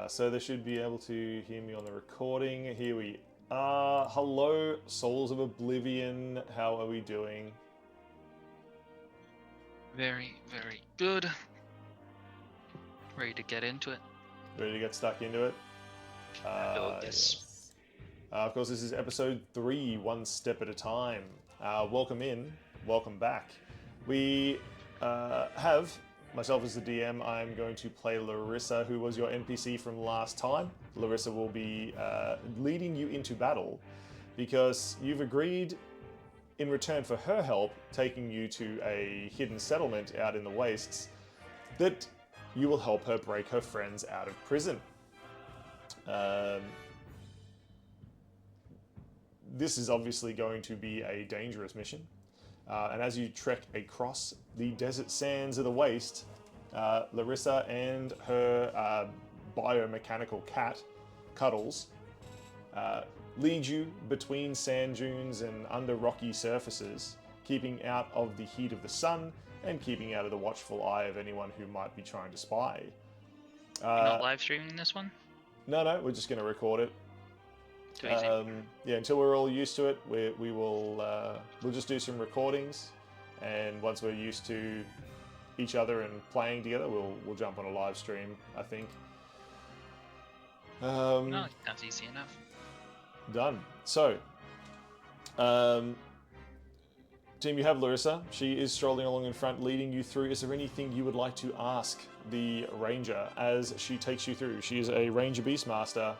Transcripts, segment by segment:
So they should be able to hear me on the recording. Here we are. Hello, Souls of Oblivion. How are we doing? Very, very good. Ready to get into it. Ready to get stuck into it? Yes. Of course, this is episode 3, one step at a time. Welcome in, welcome back. We have, myself as the DM, I'm going to play Larissa, who was your NPC from last time. Larissa will be leading you into battle because you've agreed in return for her help, taking you to a hidden settlement out in the wastes, that you will help her break her friends out of prison. This is obviously going to be a dangerous mission. And as you trek across the desert sands of the waste, Larissa and her biomechanical cat, Cuddles, lead you between sand dunes and under rocky surfaces, keeping out of the heat of the sun and keeping out of the watchful eye of anyone who might be trying to spy. You're not live streaming this one? No, we're just going to record it. Too easy. Yeah, until we're all used to it, we'll just do some recordings, and once we're used to each other and playing together, we'll jump on a live stream, I think. No, that's easy enough. Done. So, team, you have Larissa. She is strolling along in front, leading you through. Is there anything you would like to ask the ranger as she takes you through? She is a ranger beastmaster.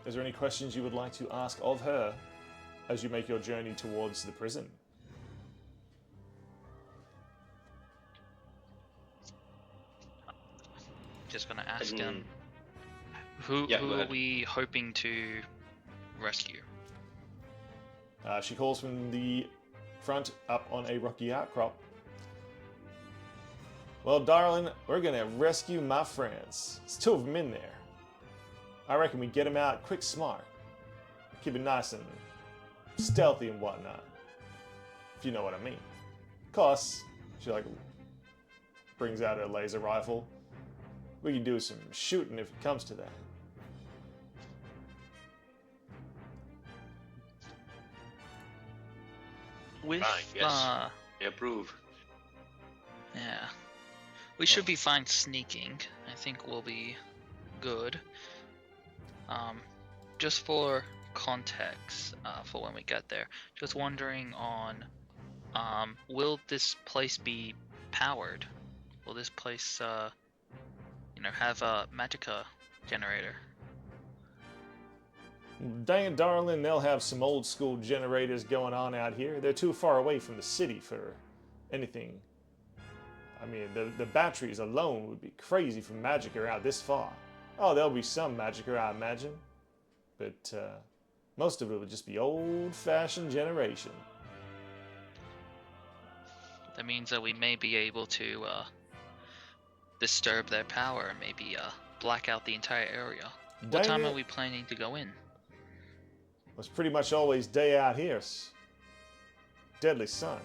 Is there any questions you would like to ask of her as you make your journey towards the prison? Just gonna ask him. Who are we hoping to rescue? She calls from the front up on a rocky outcrop. Well, darling, we're gonna rescue my friends. There's 2 of them in there. I reckon we get them out quick smart. Keep it nice and stealthy and whatnot. If you know what I mean. Of course, she brings out her laser rifle. We can do some shooting if it comes to that. With yes. I approve. Yeah. We should be fine sneaking. I think we'll be good. Just for context, for when we get there, just wondering on, will this place be powered? Will this place, have a Magicka generator? Dang it, darling, they'll have some old school generators going on out here. They're too far away from the city for anything. I mean, the batteries alone would be crazy for Magicka out this far. Oh, there'll be some Magicka, I imagine. But most of it would just be old-fashioned generation. That means that we may be able to disturb their power and maybe black out the entire area. What time are we planning to go in? Well, it's pretty much always day out here. Deadly sun.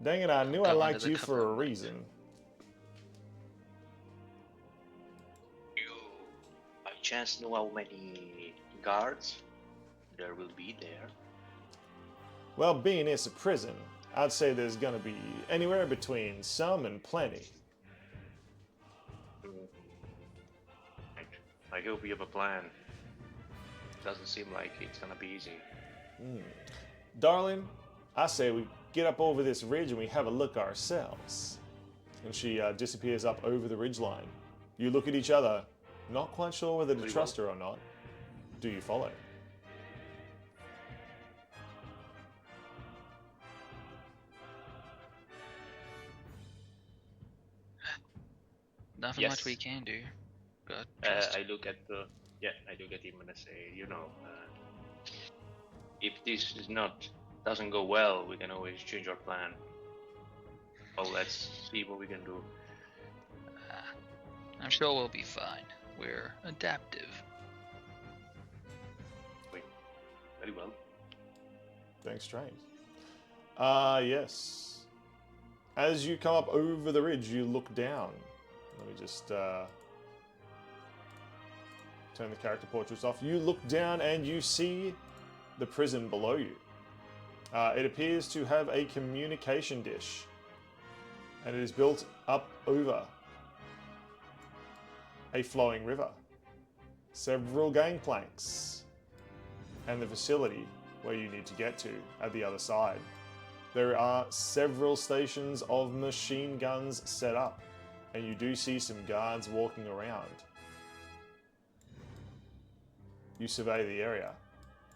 Dang it, I knew I liked you for a reason. You, by chance, know how many guards there will be there? Well, being it's a prison, I'd say there's gonna be anywhere between some and plenty. I hope we have a plan. Doesn't seem like it's gonna be easy. Darling, I say we get up over this ridge and we have a look ourselves. And she disappears up over the ridgeline. You look at each other, not quite sure whether to trust her or not. Do you follow? Nothing much we can do. But I look at him and I say, if this doesn't go well, we can always change our plan. Well, let's see what we can do. I'm sure we'll be fine. We're adaptive. Very well. Thanks, Strange. Yes. As you come up over the ridge, you look down. Let me just turn the character portraits off. You look down and you see the prison below you. It appears to have a communication dish, and it is built up over a flowing river, several gangplanks, and the facility where you need to get to at the other side. There are several stations of machine guns set up, and you do see some guards walking around. You survey the area.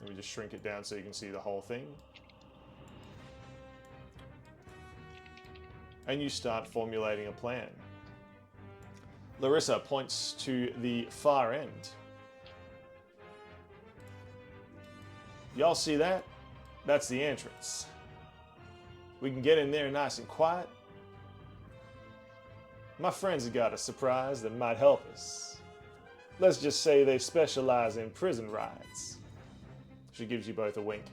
Let me just shrink it down so you can see the whole thing. And you start formulating a plan. Larissa points to the far end. Y'all see that? That's the entrance. We can get in there nice and quiet. My friends have got a surprise that might help us. Let's just say they specialize in prison rides. She gives you both a wink.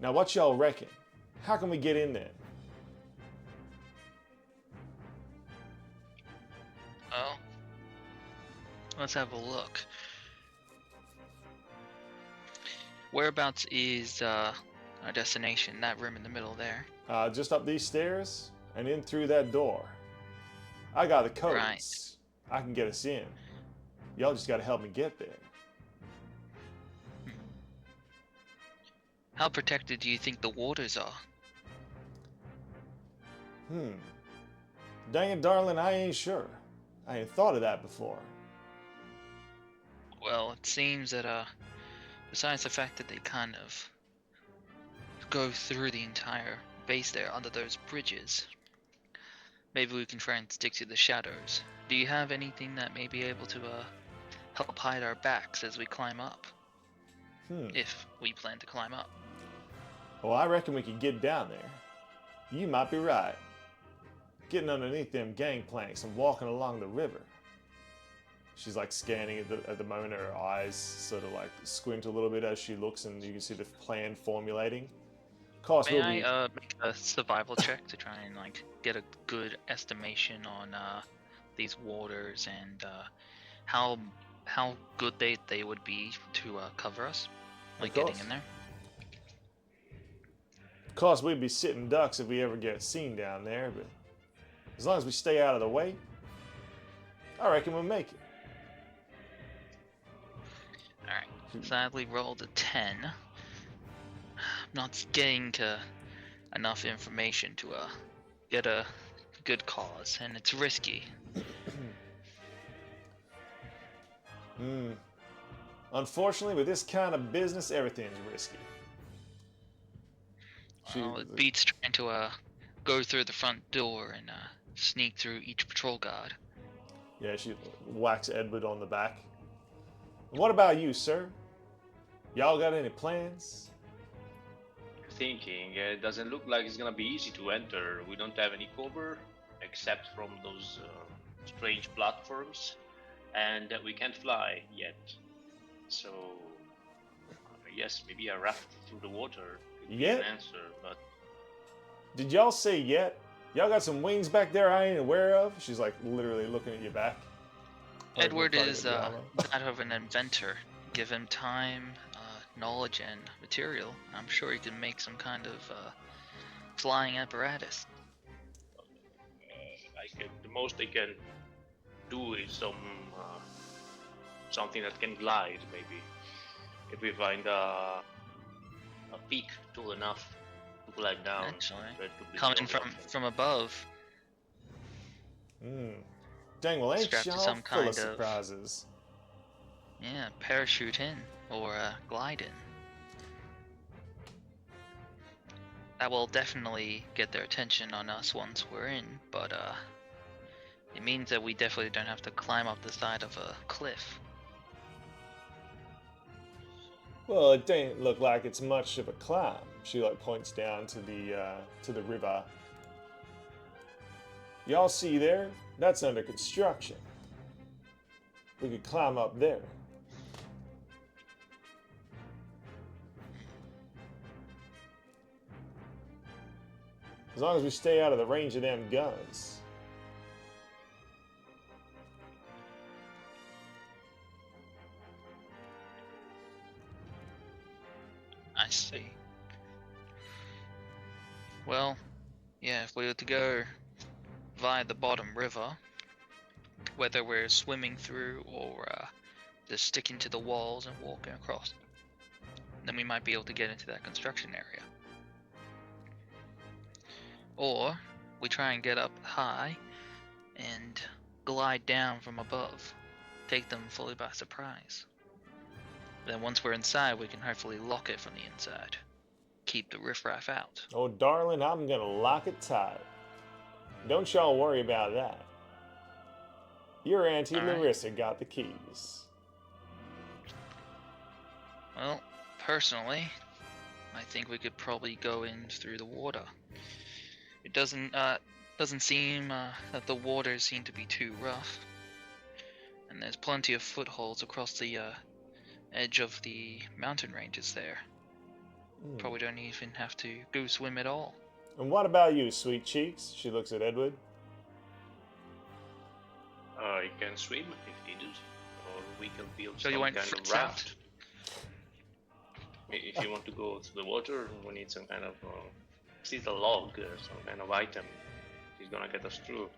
Now what y'all reckon? How can we get in there? Well, let's have a look. Whereabouts is our destination? That room in the middle there. Just up these stairs and in through that door. I got the codes. Right. I can get us in. Y'all just gotta help me get there. How protected do you think the waters are? Dang it, darling, I ain't sure. I ain't thought of that before. Well, it seems that besides the fact that they kind of go through the entire base there under those bridges, maybe we can try and stick to the shadows. Do you have anything that may be able to help hide our backs as we climb up? If we plan to climb up. Well, I reckon we could get down there. You might be right. Getting underneath them gangplanks and walking along the river. She's like scanning at the moment. Her eyes sort of like squint a little bit as she looks, and you can see the plan formulating. Of course, May I make a survival check to try and like get a good estimation on these waters and how good they would be to cover us, like getting in there? Of course, we'd be sitting ducks if we ever get seen down there, but as long as we stay out of the way, I reckon we'll make it. Alright, sadly rolled a 10. I'm not getting to enough information to get a good cause, and it's risky. Unfortunately, with this kind of business, everything's risky. Well, it beats trying to go through the front door and sneak through each patrol guard. Yeah, she whacks Edward on the back. What about you, sir? Y'all got any plans? Thinking, it doesn't look like it's gonna be easy to enter. We don't have any cover except from those strange platforms, and we can't fly yet. So, yes, maybe a raft through the water could be an answer, but... Did y'all say yet? Y'all got some wings back there I ain't aware of? She's like literally looking at your back. Edward is that of an inventor. Give him time, knowledge, and material. I'm sure he can make some kind of flying apparatus. The most they can do is something that can glide, maybe. If we find a peak tall enough to glide down. Actually, coming from above. Dang, well, ain't Strapped to y'all some full kind of surprises? Yeah, parachute in or glide in. That will definitely get their attention on us once we're in, but it means that we definitely don't have to climb up the side of a cliff. Well, it don't look like it's much of a climb. She like points down to the river. Y'all see there? That's under construction. We could climb up there. As long as we stay out of the range of them guns. see. Well, yeah, if we were to go via the bottom river, whether we're swimming through or just sticking to the walls and walking across, then we might be able to get into that construction area. Or we try and get up high and glide down from above, take them fully by surprise. Then once we're inside, we can hopefully lock it from the inside, keep the riffraff out. Oh, darling, I'm gonna lock it tight. Don't y'all worry about that. Your Auntie All right. Larissa got the keys. Well, personally, I think we could probably go in through the water. It doesn't seem that the waters seem to be too rough, and there's plenty of footholds across the edge of the mountain ranges there. Probably don't even have to go swim at all. And what about you, sweet cheeks? She looks at Edward. I can swim if needed, or we can build So some you went kind of fritz raft. If you want to go to the water, we need some kind of it's a log, some kind of item. He's gonna get us through.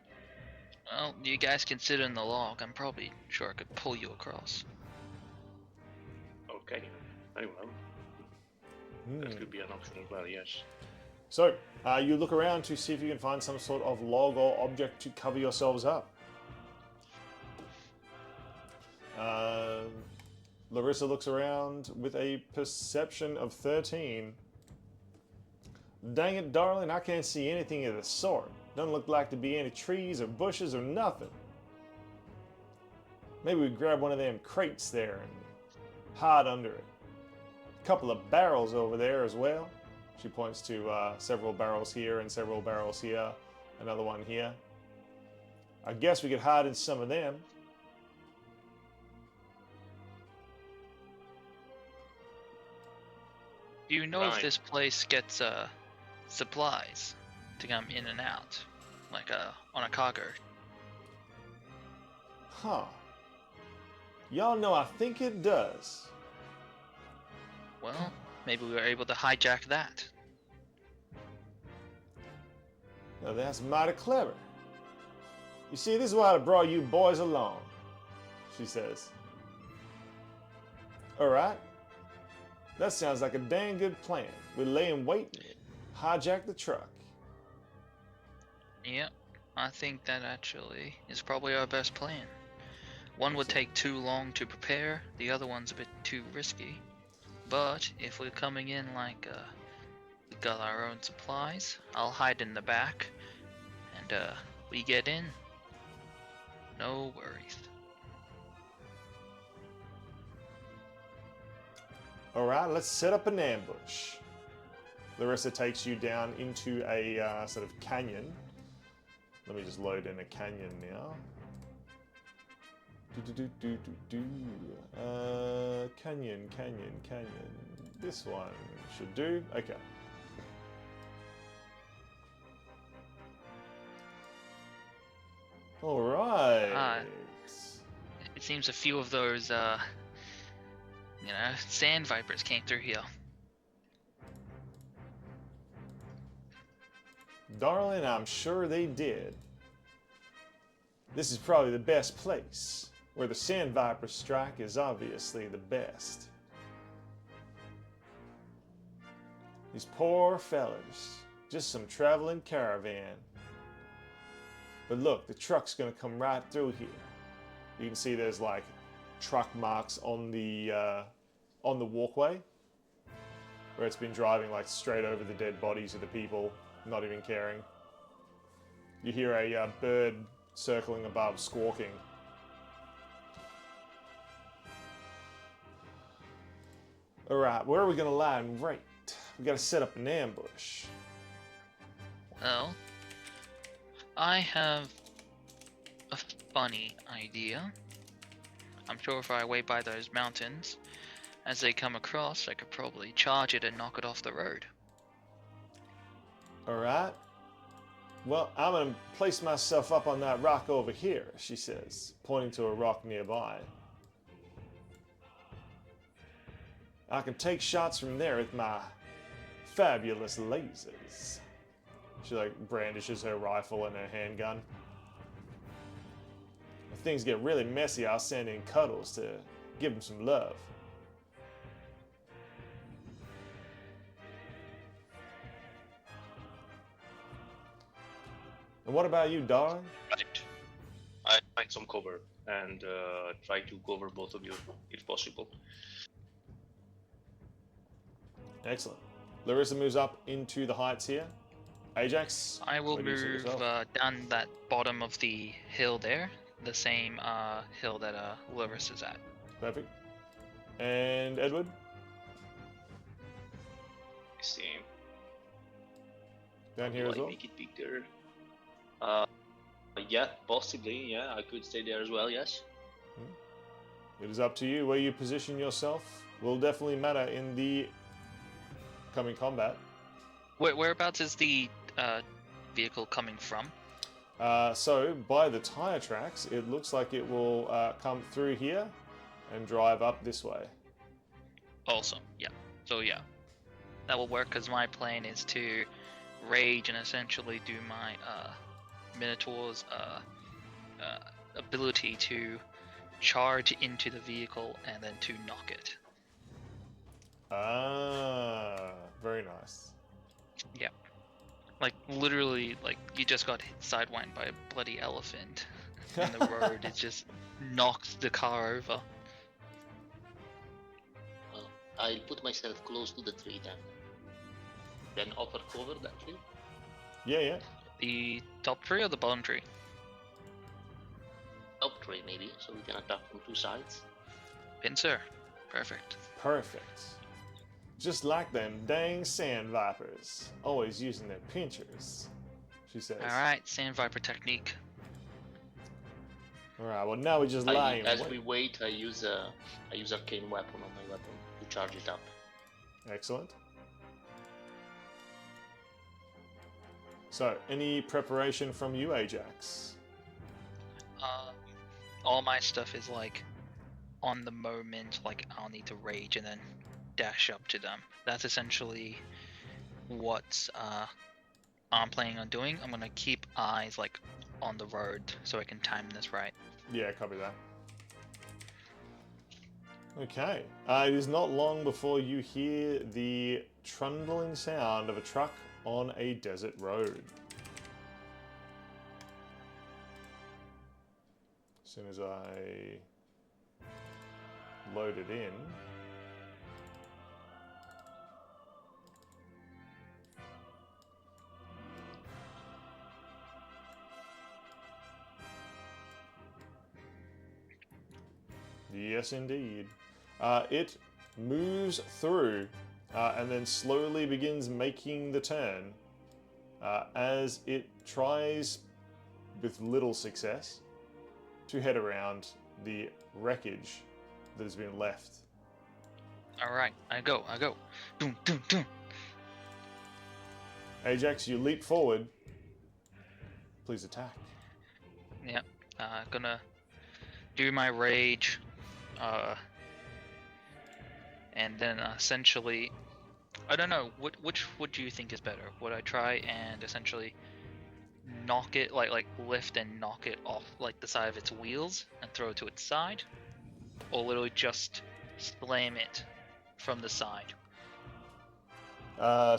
Well, you guys consider in the log, I'm probably sure I could pull you across. Okay, very well. That could be an option as well, yes. So, you look around to see if you can find some sort of log or object to cover yourselves up. Larissa looks around with a perception of 13. Dang it, darling, I can't see anything of the sort. Doesn't look like to be any trees or bushes or nothing. Maybe we grab one of them crates there and hide under it. A couple of barrels over there as well. She points to several barrels here and several barrels here. Another one here. I guess we could hide in some of them. Do you know Right. if this place gets supplies to come in and out, like on a cargo? Huh. Y'all know I think it does. Well, maybe we were able to hijack that. Now that's mighty clever. You see, this is why I brought you boys along, she says. Alright. That sounds like a dang good plan. We lay in wait and hijack the truck. Yep, I think that actually is probably our best plan. One would take too long to prepare, the other one's a bit too risky. But if we're coming in like we got our own supplies, I'll hide in the back, and we get in. No worries. Alright, let's set up an ambush. Larissa takes you down into a sort of canyon. Let me just load in a canyon now. Canyon. This one should do. Okay. Alright. It seems a few of those, sand vipers came through here. Darling, I'm sure they did. This is probably the best place. Where the sand viper strike is obviously the best. These poor fellas. Just some traveling caravan. But look, the truck's gonna come right through here. You can see there's like truck marks on the walkway. Where it's been driving like straight over the dead bodies of the people, not even caring. You hear a bird circling above, squawking. Alright, where are we gonna lie in wait? We gotta set up an ambush. Well, I have a funny idea. I'm sure if I wait by those mountains, as they come across, I could probably charge it and knock it off the road. Alright. Well, I'm gonna place myself up on that rock over here, she says, pointing to a rock nearby. I can take shots from there with my fabulous lasers. She like brandishes her rifle and her handgun. If things get really messy, I'll send in Cuddles to give him some love. And what about you, darling? Right. I find some cover and try to cover both of you if possible. Excellent. Larissa moves up into the heights here. Ajax, I will where do you see move yourself? down that bottom of the hill there, the same hill that Larissa's at. Perfect. And Edward? Same. Down here Do as I well? make it bigger? Yeah, possibly. Yeah, I could stay there as well. Yes. It is up to you. Where you position yourself will definitely matter in the coming combat. Whereabouts is the vehicle coming from? So, by the tire tracks, it looks like it will come through here and drive up this way. Awesome. Yeah. So yeah, that will work because my plan is to rage and essentially do my Minotaur's ability to charge into the vehicle and then to knock it. Ah, very nice. Yeah. Like literally, like you just got sidewinded by a bloody elephant in the road. It just knocked the car over. Well, I'll put myself close to the tree then offer cover that tree. Yeah. The top tree or the bottom tree? Top tree maybe, so we can attack from two sides. Pincer. Perfect. Perfect. Just like them dang sand vipers, always using their pinchers, she says. Alright, Sand Viper technique. Alright, well now we just lie in As wait. we wait, I use arcane weapon on my weapon to charge it up. Excellent. So, any preparation from you, Ajax? All my stuff is like on the moment, like I'll need to rage and then dash up to them. That's essentially what I'm planning on doing. I'm gonna keep eyes like on the road so I can time this right. Yeah, copy that. Okay. It is not long before you hear the trundling sound of a truck on a desert road. As soon as I load it in. Yes, indeed. It moves through and then slowly begins making the turn as it tries, with little success, to head around the wreckage that has been left. Alright, I go. Doom, doom, doom. Ajax, you leap forward. Please attack. Yep. Gonna do my rage. And then essentially, I don't know, which would you think is better? Would I try and essentially knock it, like lift and knock it off like the side of its wheels and throw it to its side? Or literally just slam it from the side?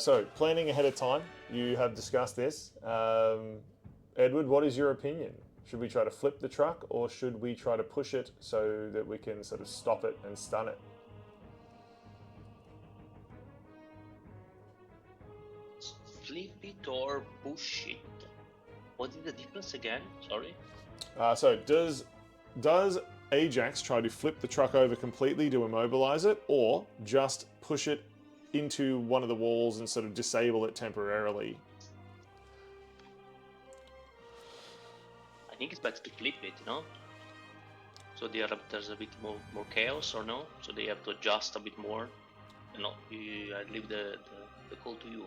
So, planning ahead of time, you have discussed this. Edward, what is your opinion? Should we try to flip the truck or should we try to push it so that we can sort of stop it and stun it? Flip it or push it. What is the difference again? Sorry. So does Ajax try to flip the truck over completely to immobilize it, or just push it into one of the walls and sort of disable it temporarily? I think it's better to flip it, no? So there's a bit more chaos, or no? So they have to adjust a bit more. No, I leave the call to you.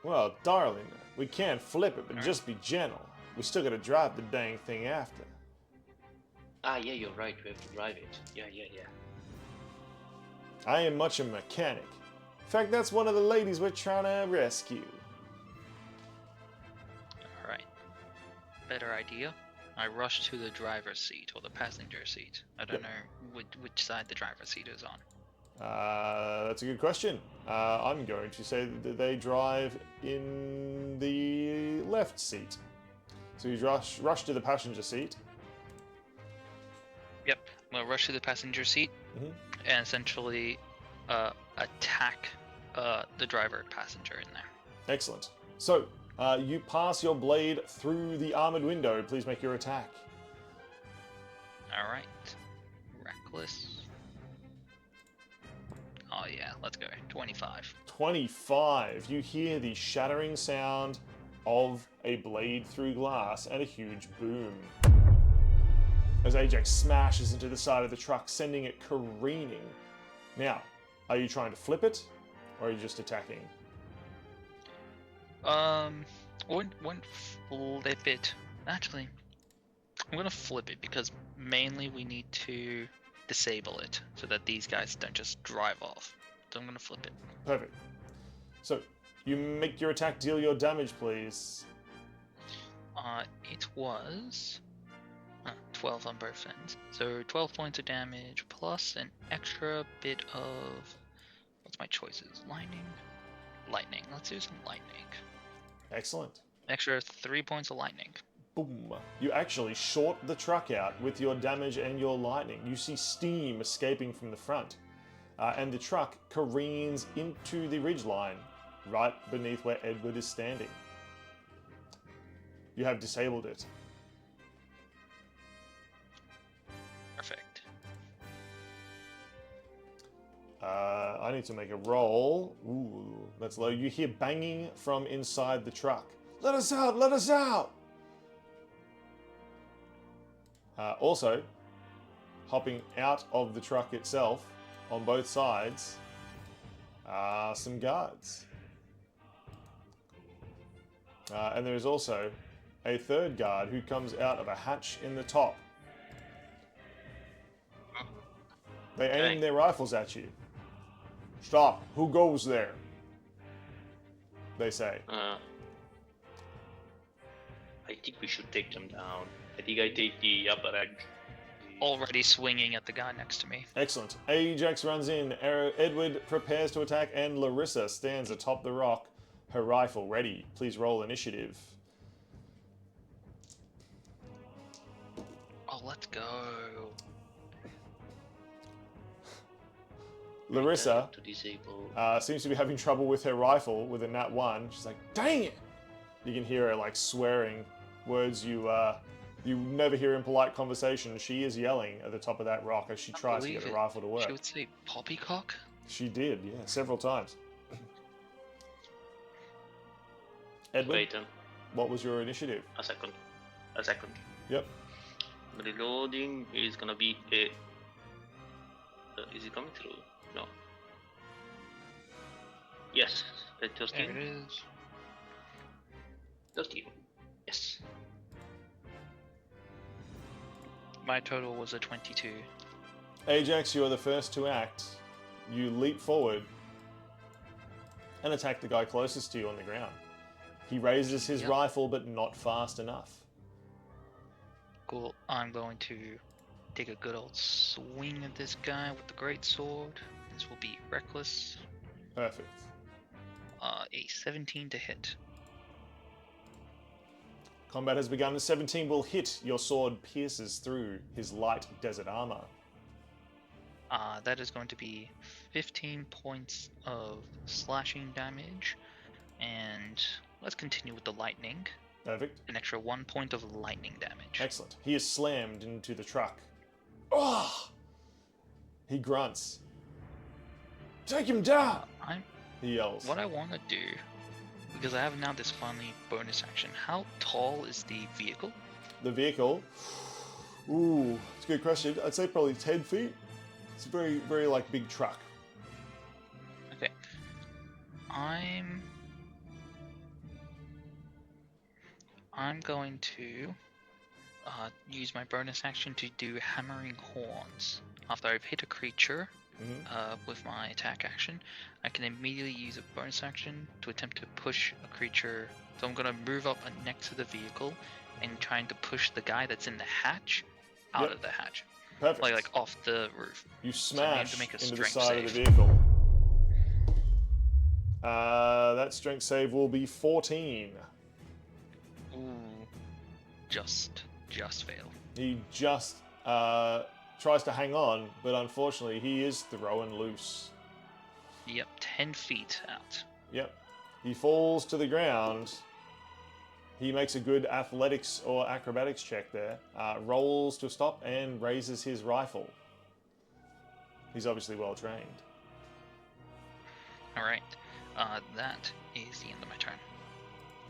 Well, darling, we can't flip it, but just be gentle. We still gotta drive the dang thing after. Ah, yeah, you're right. We have to drive it. Yeah. I am much a mechanic. In fact, that's one of the ladies we're trying to rescue. Alright. Better idea. I rush to the driver's seat or the passenger seat. I don't know which side the driver's seat is on. That's a good question. I'm going to say that they drive in the left seat. So you rush to the passenger seat. Yep. We'll rush to the passenger seat and essentially attack the driver and passenger in there. Excellent. So, you pass your blade through the armored window. Please make your attack. Alright. Reckless. Oh yeah, let's go. 25. 25. You hear the shattering sound of a blade through glass and a huge boom as Ajax smashes into the side of the truck, sending it careening. Now, are you trying to flip it, or are you just attacking? Wouldn't flip it. Actually, I'm gonna flip it because mainly we need to disable it so that these guys don't just drive off. So I'm gonna flip it. Perfect. So, you make your attack, deal your damage, please. It was 12 on both ends. So 12 points of damage plus an extra bit of... What's my choices? Lightning. Let's do some lightning. Excellent. Extra 3 points of lightning. Boom. You actually short the truck out with your damage and your lightning. You see steam escaping from the front. And the truck careens into the ridgeline, right beneath where Edward is standing. You have disabled it. Perfect. I need to make a roll. Ooh, that's low. You hear banging from inside the truck. Let us out! Let us out! Also, hopping out of the truck itself, on both sides, are some guards. And there is also a third guard who comes out of a hatch in the top. They aim their rifles at you. Stop! Who goes there? They say. I think we should take them down. I think I take the upper edge. Already swinging at the guy next to me. Excellent. Ajax runs in. Edward prepares to attack, and Larissa stands atop the rock, her rifle ready. Please roll initiative. Oh, let's go. Larissa To disable. seems to be having trouble with her rifle with a nat 1. She's like, dang it! You can hear her like swearing words you never hear in polite conversation. She is yelling at the top of that rock as she tries to get her rifle to work. She would say poppycock? She did, yeah, several times. Edward, Wait, what was your initiative? a second. Yep. Reloading is gonna be a. Is it coming through? No. Yes, a 13. There it is. 13. Yes. My total was a 22. Ajax, you are the first to act. You leap forward and attack the guy closest to you on the ground. He raises his rifle, but not fast enough. Cool. I'm going to take a good old swing at this guy with the great sword. This will be reckless. Perfect. A 17 to hit. Combat has begun. A 17 will hit. Your sword pierces through his light desert armor. That is going to be 15 points of slashing damage. And let's continue with the lightning. Perfect. An extra 1 point of lightning damage. Excellent. He is slammed into the truck. Oh! He grunts. Take him down! He yells. What I want to do, because I have now this funny bonus action, how tall is the vehicle? The vehicle? Ooh, it's a good question. I'd say probably 10 feet. It's a very, very, like, big truck. Okay. I'm going to use my bonus action to do hammering horns. After I've hit a creature, with my attack action, I can immediately use a bonus action to attempt to push a creature. So I'm gonna move up next to the vehicle and trying to push the guy that's in the hatch out Yep. of the hatch, Perfect. like off the roof. You So I need smash to make a into the strength side of the save. vehicle. That strength save will be 14. Ooh, just fail. He just tries to hang on, but unfortunately he is thrown loose. Yep, 10 feet out. Yep. He falls to the ground. He makes a good athletics or acrobatics check there, rolls to a stop, and raises his rifle. He's obviously well trained. All right, that is the end of my turn.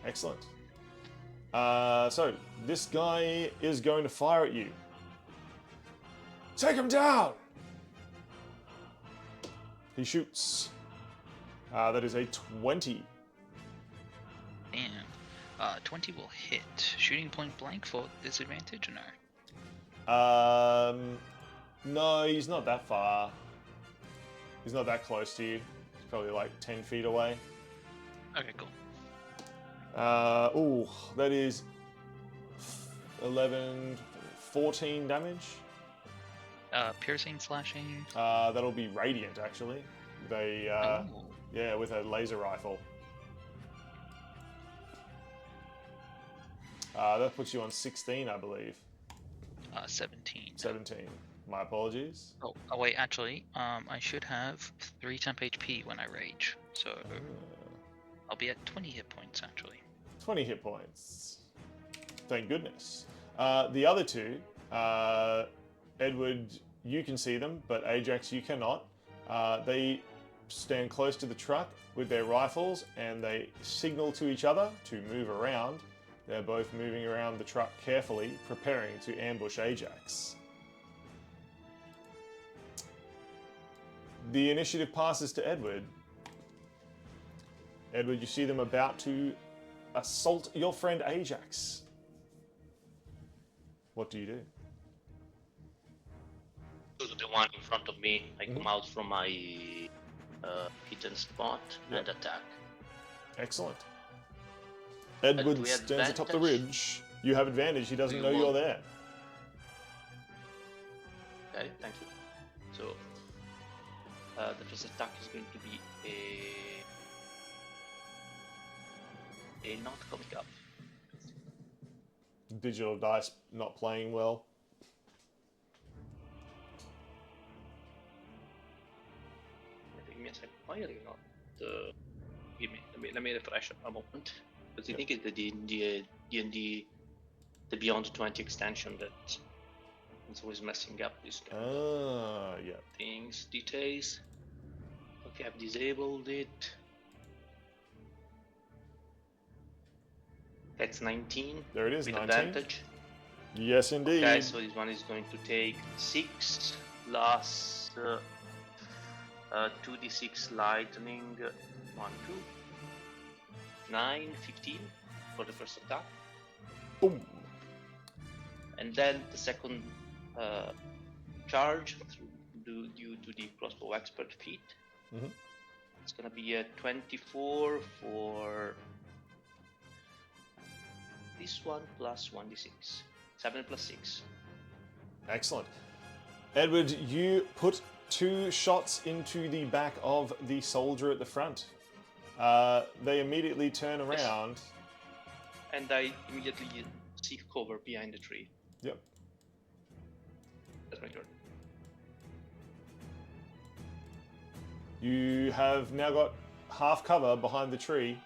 Excellent. So, this guy is going to fire at you. Take him down! He shoots. That is a 20. Damn. 20 will hit. Shooting point blank for disadvantage or no? No, he's not that far. He's not that close to you. He's probably like 10 feet away. Okay, cool. Ooh, that is 11, 14 damage. Piercing, slashing. That'll be radiant actually. They, Ooh. yeah, with a laser rifle. That puts you on 16, I believe. 17. 17. My apologies. Oh, wait, actually, I should have 3 temp HP when I rage, so I'll be at 20 hit points actually. 20 hit points. Thank goodness. The other two, Edward, you can see them, but Ajax, you cannot. They stand close to the truck with their rifles and they signal to each other to move around. They're both moving around the truck carefully, preparing to ambush Ajax. The initiative passes to Edward. Edward, you see them about to assault your friend Ajax. What do you do? Go to the one in front of me. I come out from my hidden spot and attack. Excellent. Edward we stands atop the advantage? ridge. You have advantage. He doesn't You know you're won't. there. Okay, thank you. So the first attack is going to be a not coming up. Digital dice not playing well. Give me a second. Why are you not? Let me refresh a moment. Because I think it's the D&D, the Beyond 20 extension that is always messing up this kind of Yeah. things, details. Okay, I've disabled it. That's 19. There it is, with 19. advantage. Yes, indeed. Okay, so this one is going to take 6 plus 2d6 lightning. 1, 2, 9, 15 for the first attack. Boom. And then the second charge due to the crossbow expert feat. Mhm. It's gonna be a 24 for this one plus 1d6. 7 plus 6. Excellent. Edward, you put 2 shots into the back of the soldier at the front. They immediately turn around. And I immediately seek cover behind the tree. Yep. That's my turn. You have now got half cover behind the tree.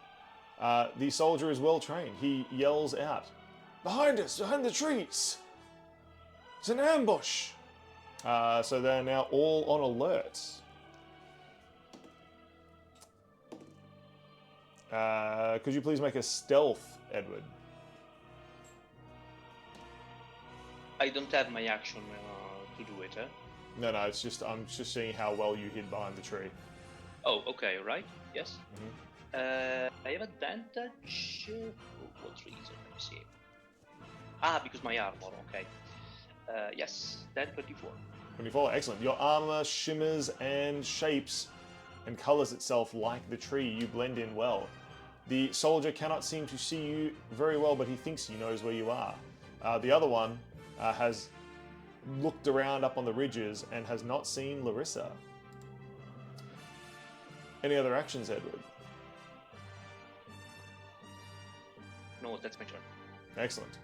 The soldier is well trained. He yells out, "Behind us! Behind the trees! It's an ambush!" So they're now all on alert. Could you please make a stealth, Edward? I don't have my action to do it, eh? No, it's just I'm just seeing how well you hid behind the tree. Oh, okay, right? Yes. Mhm. I have advantage. For what reason? Let me see. Because my armor. Okay. Yes. Then 24. 24, excellent. Your armor shimmers and shapes and colors itself like the tree. You blend in well. The soldier cannot seem to see you very well, but he thinks he knows where you are. The other one has looked around up on the ridges and has not seen Larissa. Any other actions, Edward? No, that's my turn. Excellent.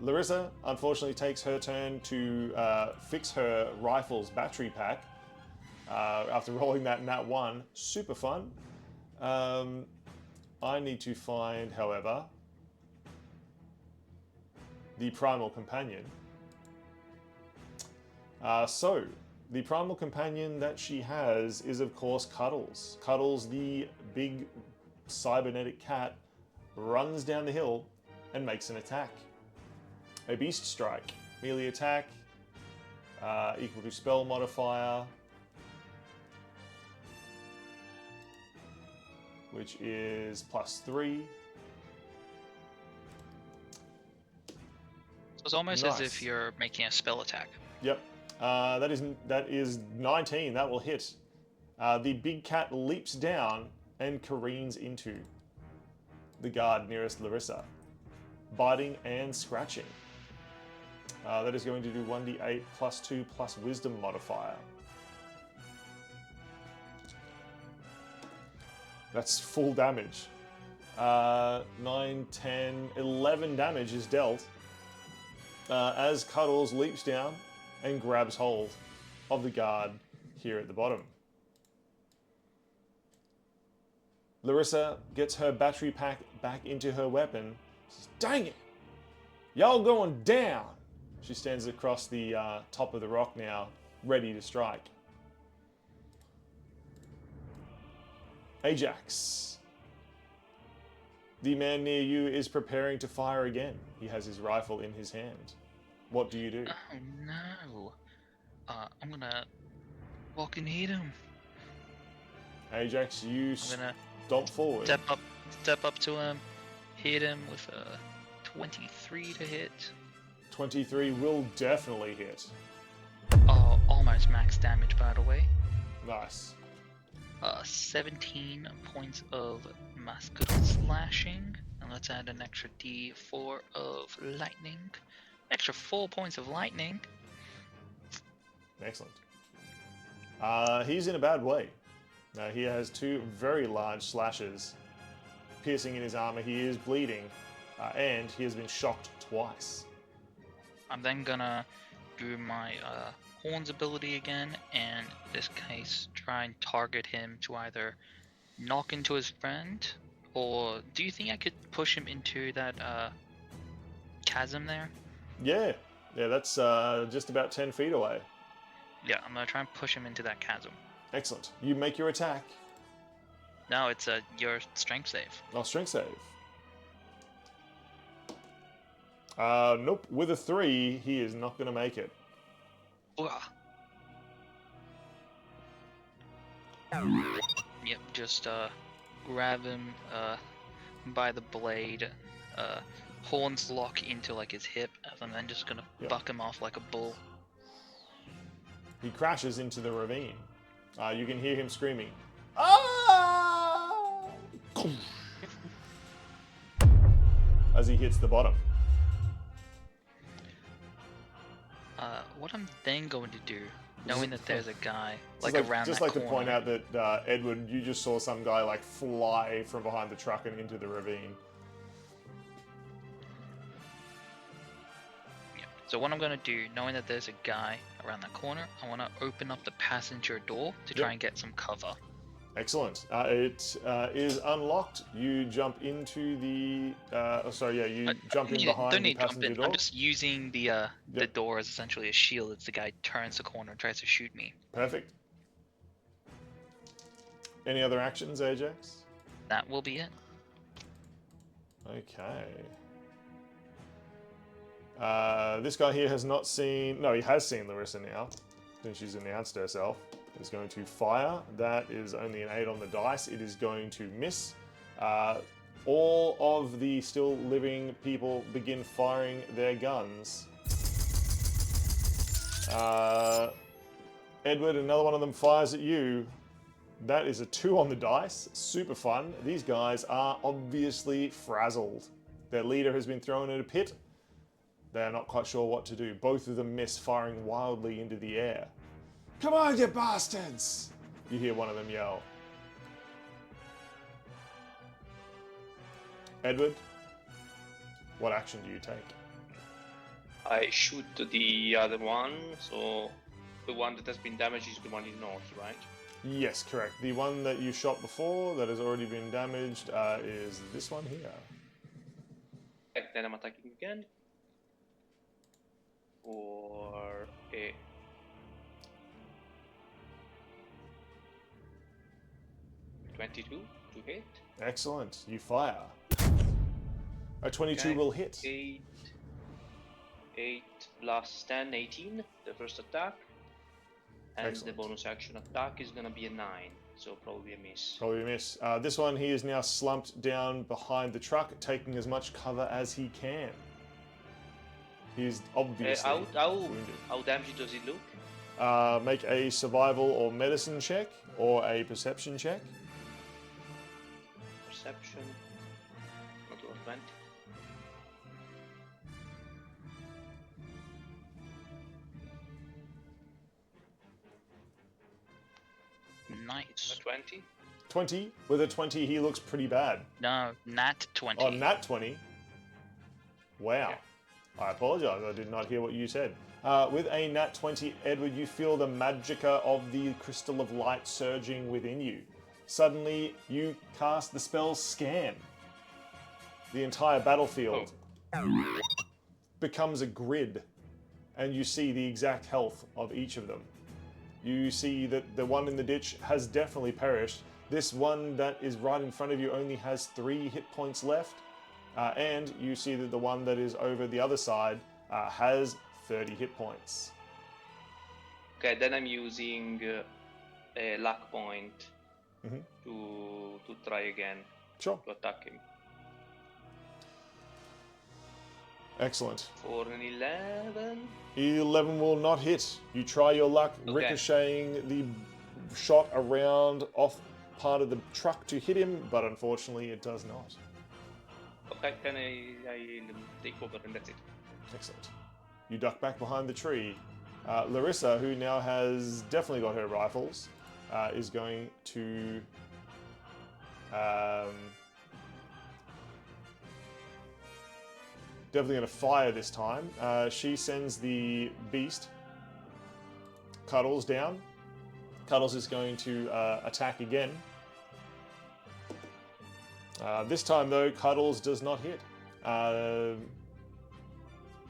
Larissa, unfortunately, takes her turn to fix her rifle's battery pack after rolling that nat 1. Super fun. I need to find, however, the primal companion. So, the primal companion that she has is, of course, Cuddles. Cuddles, the big cybernetic cat, runs down the hill and makes an attack. A Beast Strike. Melee attack, equal to spell modifier, which is +3. So it's almost as Nice. if you're making a spell attack. Yep. That is 19. That will hit. The big cat leaps down and careens into the guard nearest Larissa, biting and scratching. That is going to do 1d8 +2 plus wisdom modifier. That's full damage. 9, 10, 11 damage is dealt as Cuddles leaps down and grabs hold of the guard here at the bottom. Larissa gets her battery pack back into her weapon. Says, "Dang it! Y'all going down!" She stands across the top of the rock now, ready to strike. Ajax. The man near you is preparing to fire again. He has his rifle in his hand. What do you do? Oh no. I'm gonna walk and hit him. Ajax, you I'm gonna stomp forward. step up to him, hit him with a 23 to hit. 23 will definitely hit. Oh, almost max damage, by the way. Nice. 17 points of muscular slashing, and let's add an extra d4 of lightning. Extra 4 points of lightning. Excellent. He's in a bad way. He has 2 very large slashes piercing in his armor. He is bleeding, and he has been shocked twice. I'm then gonna do my horns ability again, and in this case try and target him to either knock into his friend, or do you think I could push him into that chasm there? Yeah, that's just about 10 feet away. Yeah, I'm gonna try and push him into that chasm. Excellent. You make your attack. No, it's your strength save. Oh, strength save. Nope. With a 3, he is not going to make it. Ugh. Yep, just grab him by the blade, horns lock into like his hip, and then just gonna Yep. buck him off like a bull. He crashes into the ravine. You can hear him screaming, "Ah!" as he hits the bottom. What I'm then going to do, knowing that there's a guy Just around just that like corner. to point out that Edward, you just saw some guy like fly from behind the truck and into the ravine. Yeah. So what I'm going to do, knowing that there's a guy around that corner, I want to open up the passenger door to try Yep. and get some cover. Excellent. It is unlocked. You jump into the. You jump in behind Don't the need to jump passenger in. door. I'm just using the Yep. door as essentially a shield as the guy turns the corner and tries to shoot me. Perfect. Any other actions, Ajax? That will be it. Okay. This guy here has not seen. No, he has seen Larissa now, since she's announced herself. Is going to fire. That is only an 8 on the dice. It is going to miss. All of the still living people begin firing their guns. Edward, another one of them fires at you. That is a 2 on the dice. Super fun. These guys are obviously frazzled. Their leader has been thrown in a pit. They're not quite sure what to do. Both of them miss, firing wildly into the air. Come on, you bastards! You hear one of them yell. Edward, what action do you take? I shoot the other one, so the one that has been damaged is the one in north, right? Yes, correct. The one that you shot before that has already been damaged is this one here. Okay, then I'm attacking again. For a 22 to hit. Excellent. You fire. A 22 Okay. will hit. 8 plus 10, 18, the first attack. And Excellent. the bonus action attack is gonna be a 9, so probably a miss. Probably a miss. This one, he is now slumped down behind the truck, taking as much cover as he can. He's obviously wounded. How damaged does it look? Make a survival or medicine check, or a perception check. Perception. Not over 20. Nice. 20. 20. With a 20, he looks pretty bad. No, nat 20. Oh, nat 20. Wow. Yeah. I apologize, I did not hear what you said. With a nat 20, Edward, you feel the magicka of the crystal of light surging within you. Suddenly, you cast the spell Scan. The entire battlefield becomes a grid, and you see the exact health of each of them. You see that the one in the ditch has definitely perished. This one that is right in front of you only has 3 hit points left. And you see that the one that is over the other side has 30 hit points. Okay, then I'm using a luck point Mhm. to try again Sure. to attack him. Excellent. For an 11. 11 will not hit. You try your luck ricocheting the shot around off part of the truck to hit him, but unfortunately it does not. Okay, then I take over and that's it. Excellent. You duck back behind the tree. Larissa, who now has definitely got her rifles, is going to definitely going to fire this time. She sends the beast, Cuddles, down. Cuddles is going to attack again. This time, though, Cuddles does not hit.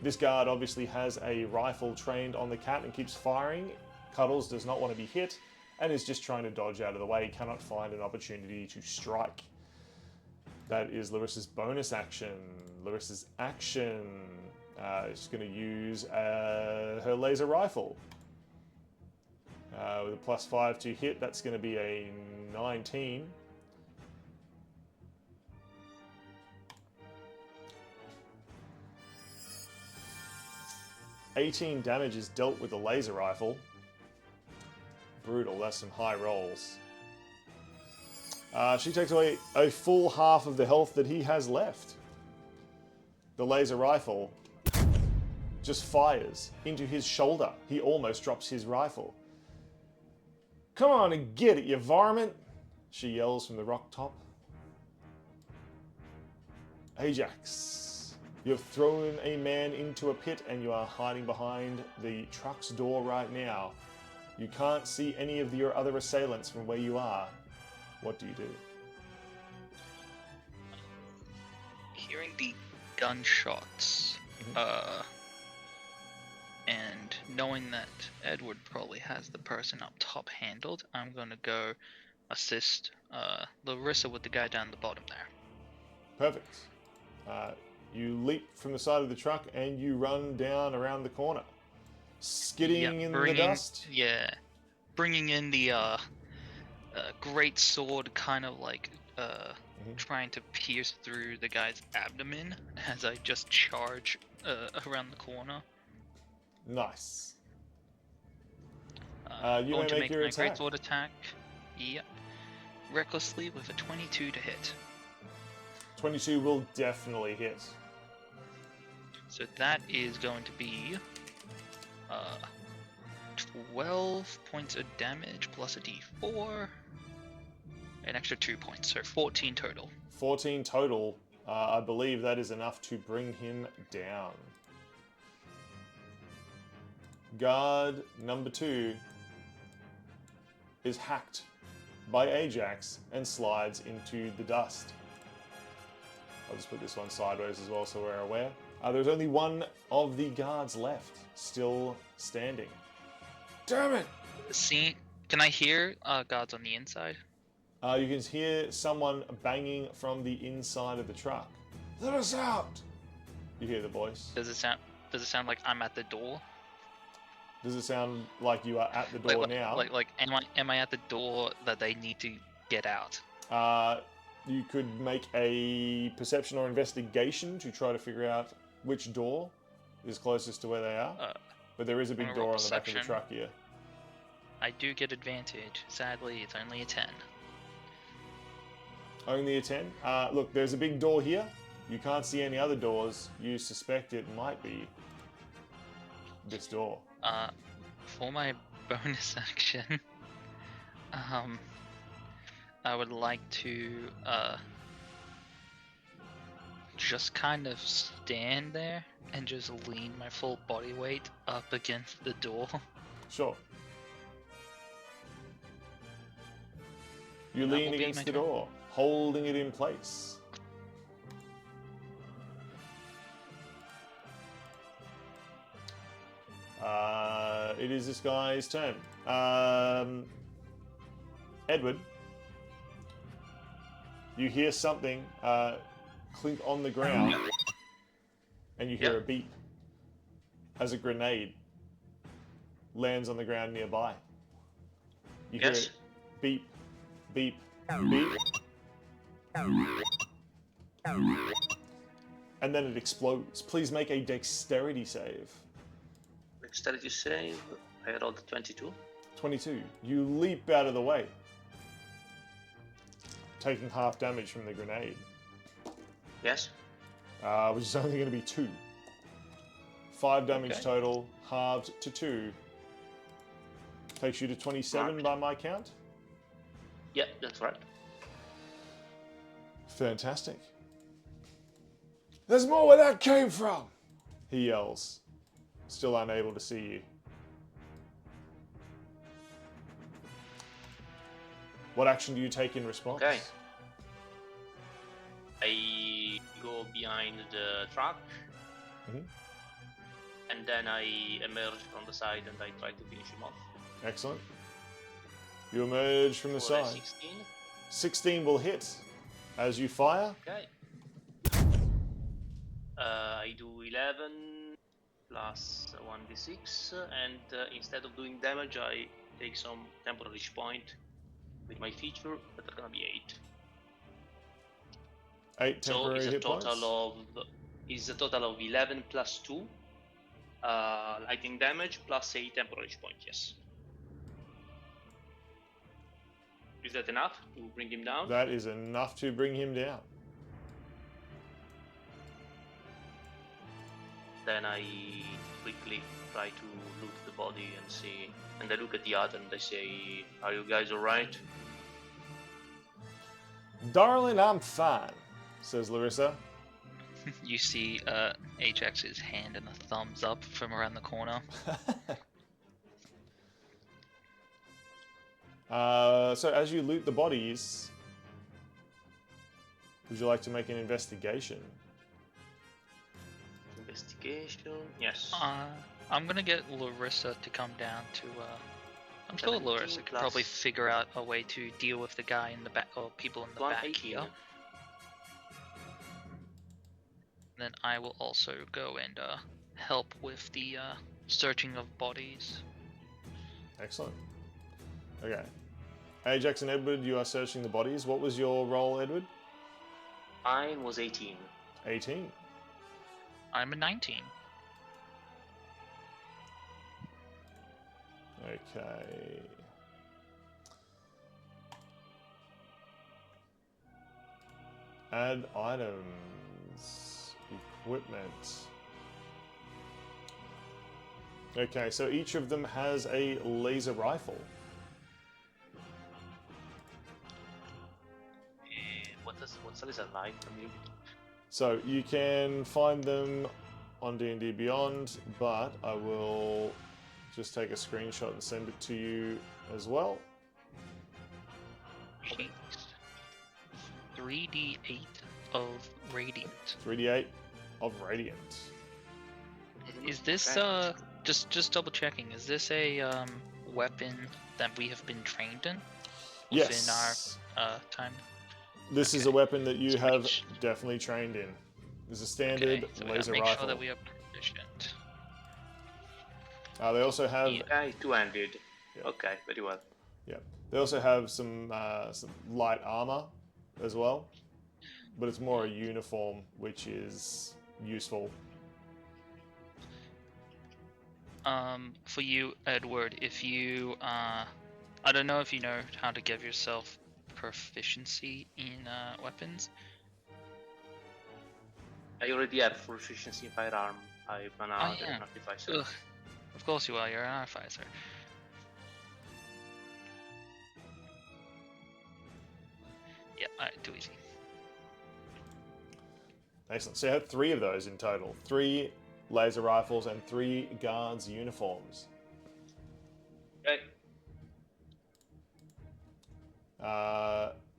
This guard obviously has a rifle trained on the cat and keeps firing. Cuddles does not want to be hit and is just trying to dodge out of the way. He cannot find an opportunity to strike. That is Larissa's bonus action. Larissa's action is going to use her laser rifle. With a +5 to hit, that's going to be a 19. $18 damage is dealt with a laser rifle. Brutal, that's some high rolls. She takes away a full half of the health that he has left. The laser rifle just fires into his shoulder. He almost drops his rifle. Come on and get it, you varmint! She yells from the rock top. Ajax. You have thrown a man into a pit and you are hiding behind the truck's door right now. You can't see any of your other assailants from where you are. What do you do? Hearing the gunshots, and knowing that Edward probably has the person up top handled, I'm gonna go assist Larissa with the guy down the bottom there. Perfect. You leap from the side of the truck and you run down around the corner, skidding in the dust. Yeah, bringing in the great sword, kind of like trying to pierce through the guy's abdomen as I just charge around the corner. Nice. You going may to make make your my attack. greatsword attack. Yep. Recklessly with a 22 to hit. 22 will definitely hit. So that is going to be 12 points of damage plus a d4. An extra 2 points, so 14 total. 14 total. I believe that is enough to bring him down. Guard number 2 is hacked by Ajax and slides into the dust. I'll just put this one sideways as well so we're aware. There's only one of the guards left, still standing. Damn it! Can I hear guards on the inside? You can hear someone banging from the inside of the truck. Let us out! You hear the voice. Does it sound like I'm at the door? Does it sound like you are at the door now? Am I at the door that they need to get out? You could make a perception or investigation to try to figure out which door is closest to where they are. But there is a big door on the back of the truck here. I do get advantage. Sadly, it's only a 10. Only a 10? Look, there's a big door here. You can't see any other doors. You suspect it might be this door. For my bonus action, I would like to just kind of stand there and just lean my full body weight up against the door. Sure. You lean against the door, holding it in place. It is this guy's turn. Edward, you hear something clink on the ground, and you hear a beep as a grenade lands on the ground nearby. You hear it beep, beep, beep, and then it explodes. Please make a dexterity save. Dexterity save. I rolled a 22. 22. You leap out of the way, taking half damage from the grenade. Yes. Which is only going to be 2. 5 damage total, halved to 2. Takes you to 27 by my count. Yeah, that's right. Fantastic. There's more where that came from! He yells, still unable to see you. What action do you take in response? Okay. I go behind the truck, and then I emerge from the side and I try to finish him off. Excellent. You emerge from the side. 16. 16 will hit as you fire. Okay. I do 11 plus 1d6, and instead of doing damage, I take some temporary point with my feature, that are gonna be 8. 8 temporary hit points. Is a total of 11 plus 2 lightning damage plus 8 temporary point. Yes. Is that enough to bring him down? That is enough to bring him down. Then I quickly try to loot the body and see, and I look at the other and I say, "Are you guys alright?" Darling, I'm fine, says Larissa. You see Ajax's hand and a thumbs up from around the corner. So as you loot the bodies, would you like to make an investigation? Investigation, yes. I'm gonna get Larissa to come down to. I'm sure 17 Larissa could probably figure out a way to deal with the guy in the back, or people in the back 18. here. Then I will also go and help with the searching of bodies. Excellent. Okay. Ajax and Edward, you are searching the bodies. What was your roll, Edward? Mine was 18. 18. I'm a 19. Okay. Add items. Equipment. Okay, so each of them has a laser rifle. What's that like? So you can find them on D&D Beyond, but I will just take a screenshot and send it to you as well. 3d8 of radiant. 3d8 of radiant. Is this just double checking? Is this a weapon that we have been trained in within Yes. our time? This is a weapon that you have definitely trained in. There's a standard Okay, so we laser gotta make rifle. sure that we are proficient. They also have Okay, two-handed. Yeah. Okay, very well. they also have some light armor as well, but it's more a uniform, which is useful. For you, Edward, if you I don't know if you know how to give yourself proficiency in weapons. I already have proficiency in firearm. I'm an yeah. artificer. Ugh. Of course you are. You're an artificer. Yeah. All right. Too easy. Excellent. So you have 3 of those in total. 3 laser rifles and 3 guards' uniforms. Okay.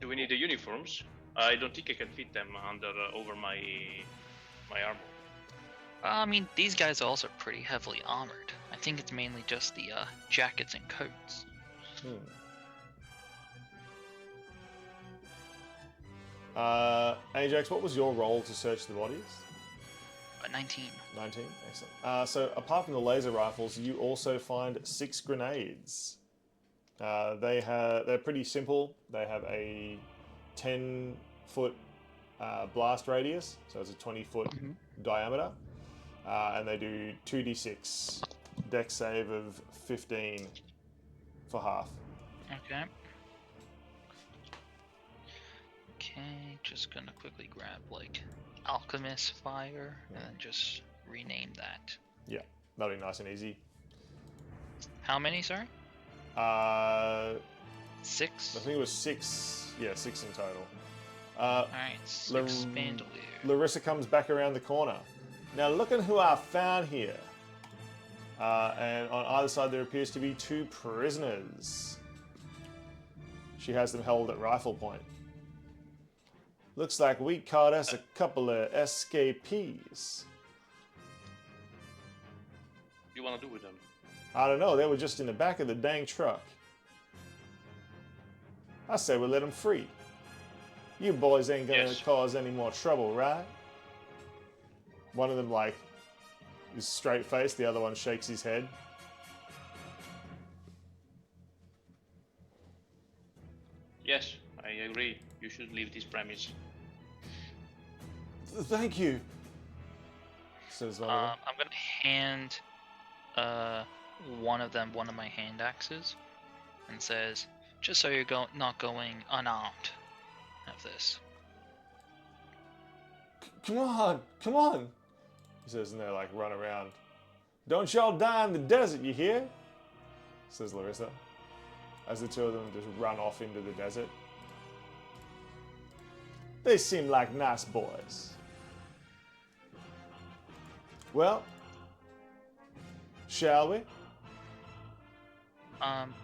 Do Do we need the uniforms? I don't think I can fit them over my armor. I mean, these guys are also pretty heavily armored. I think it's mainly just the jackets and coats. Ajax, what was your role to search the bodies? 19. 19, excellent. So apart from the laser rifles, you also find 6 grenades. They're pretty simple. They have a 10-foot blast radius, so it's a 20-foot diameter, and they do 2d6 dex save of 15 for half. Okay. Okay, just gonna quickly grab like Alchemist Fire and then just rename that. Yeah, that'll be nice and easy. How many, sorry? 6? I think it was 6. Yeah, 6 in total. Alright, 6 bandolier. Larissa comes back around the corner. Now look at who I found here. And on either side there appears to be 2 prisoners. She has them held at rifle point. Looks like we caught us a couple of escapees. What do you want to do with them? I don't know, they were just in the back of the dang truck. I say we let them free. You boys ain't gonna cause any more trouble, right? One of them, like, is straight-faced, the other one shakes his head. Yes, I agree. You should leave this premise. Thank you, says one of them. I'm gonna hand one of them one of my hand axes and says, just so you're not going unarmed, have this. Come on, come on, he says, and they like run around. Don't y'all die in the desert, you hear? Says Larissa, as the 2 of them just run off into the desert. They seem like nice boys. Well, shall we?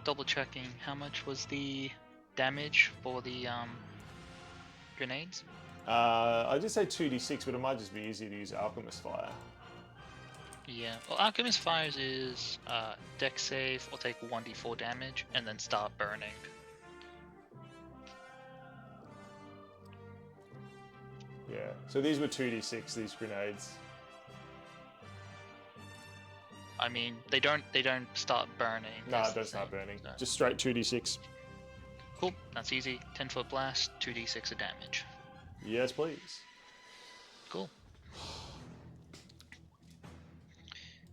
Double checking, how much was the damage for the grenades? I did say 2d6, but it might just be easier to use Alchemist Fire. Yeah, well, Alchemist Fires is dex save or take 1d4 damage and then start burning. Yeah, so these were 2d6, these grenades. I mean, they don't start burning. No, it does not burning. So. Just straight 2d6. Cool, that's easy. 10-foot blast, 2d6 of damage. Yes, please. Cool.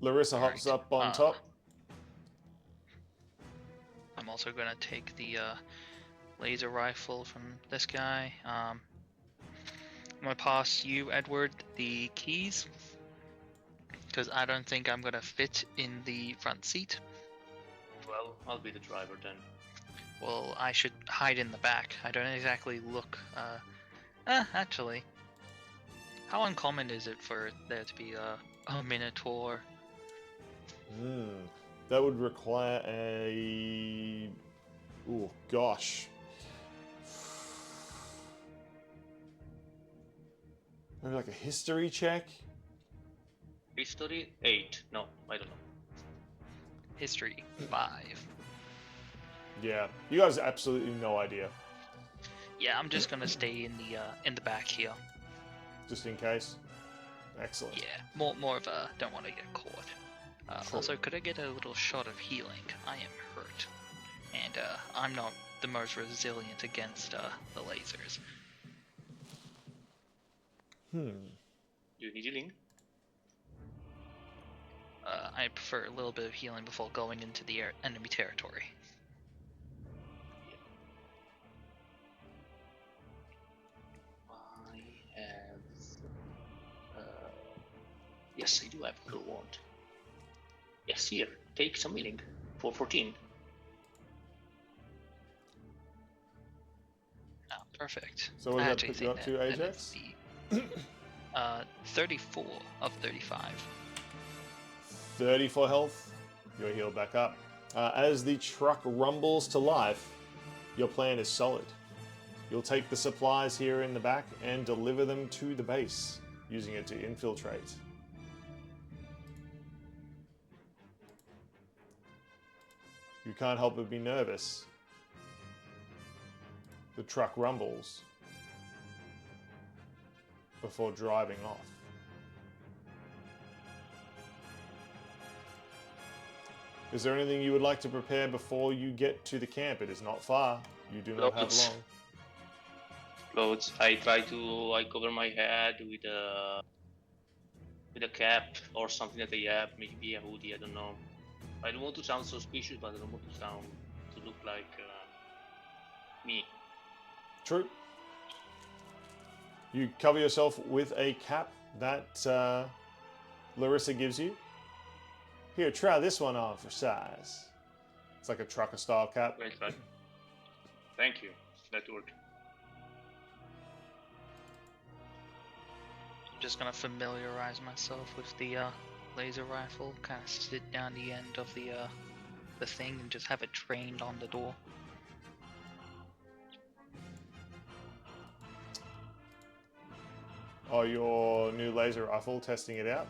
Larissa hops up on top. also gonna take the laser rifle from this guy. I'm gonna pass you, Edward, the keys, because I don't think I'm gonna fit in the front seat. Well, I'll be the driver then. Well, I should hide in the back. I don't exactly look. Actually, how uncommon is it for there to be a minotaur? That would require a... Oh, gosh. Maybe like a history check? History 8. No, I don't know. History 5. Yeah, you guys have absolutely no idea, Yeah, I'm just gonna stay in the back here. just in case. Excellent. Yeah, more of a don't want to get caught. True. Also, could I get a little shot of healing? I am hurt, and I'm not the most resilient against the lasers. Do you need healing? I prefer a little bit of healing before going into the enemy territory. I have... yes, I do have Cure Wand. Yes, here. Take some healing. For 14. Ah, perfect. So what I does that actually put you think up to, that Ajax? is the 34 of 35. 34 health. You're healed back up. As the truck rumbles to life, your plan is solid. You'll take the supplies here in the back and deliver them to the base, using it to infiltrate. You can't help but be nervous. The truck rumbles before driving off. Is there anything you would like to prepare before you get to the camp? It is not far. You do not have long. Clothes. I cover my head with a cap or something that I have, maybe a hoodie, I don't know. I don't want to sound suspicious, but I don't want to look like me. True. You cover yourself with a cap that Larissa gives you. Here, try this one on for size. It's like a trucker style cap. Well done. Thank you. That worked. I'm just gonna familiarize myself with the laser rifle. Kind of sit down the end of the thing and just have it trained on the door. Oh, your new laser rifle, testing it out?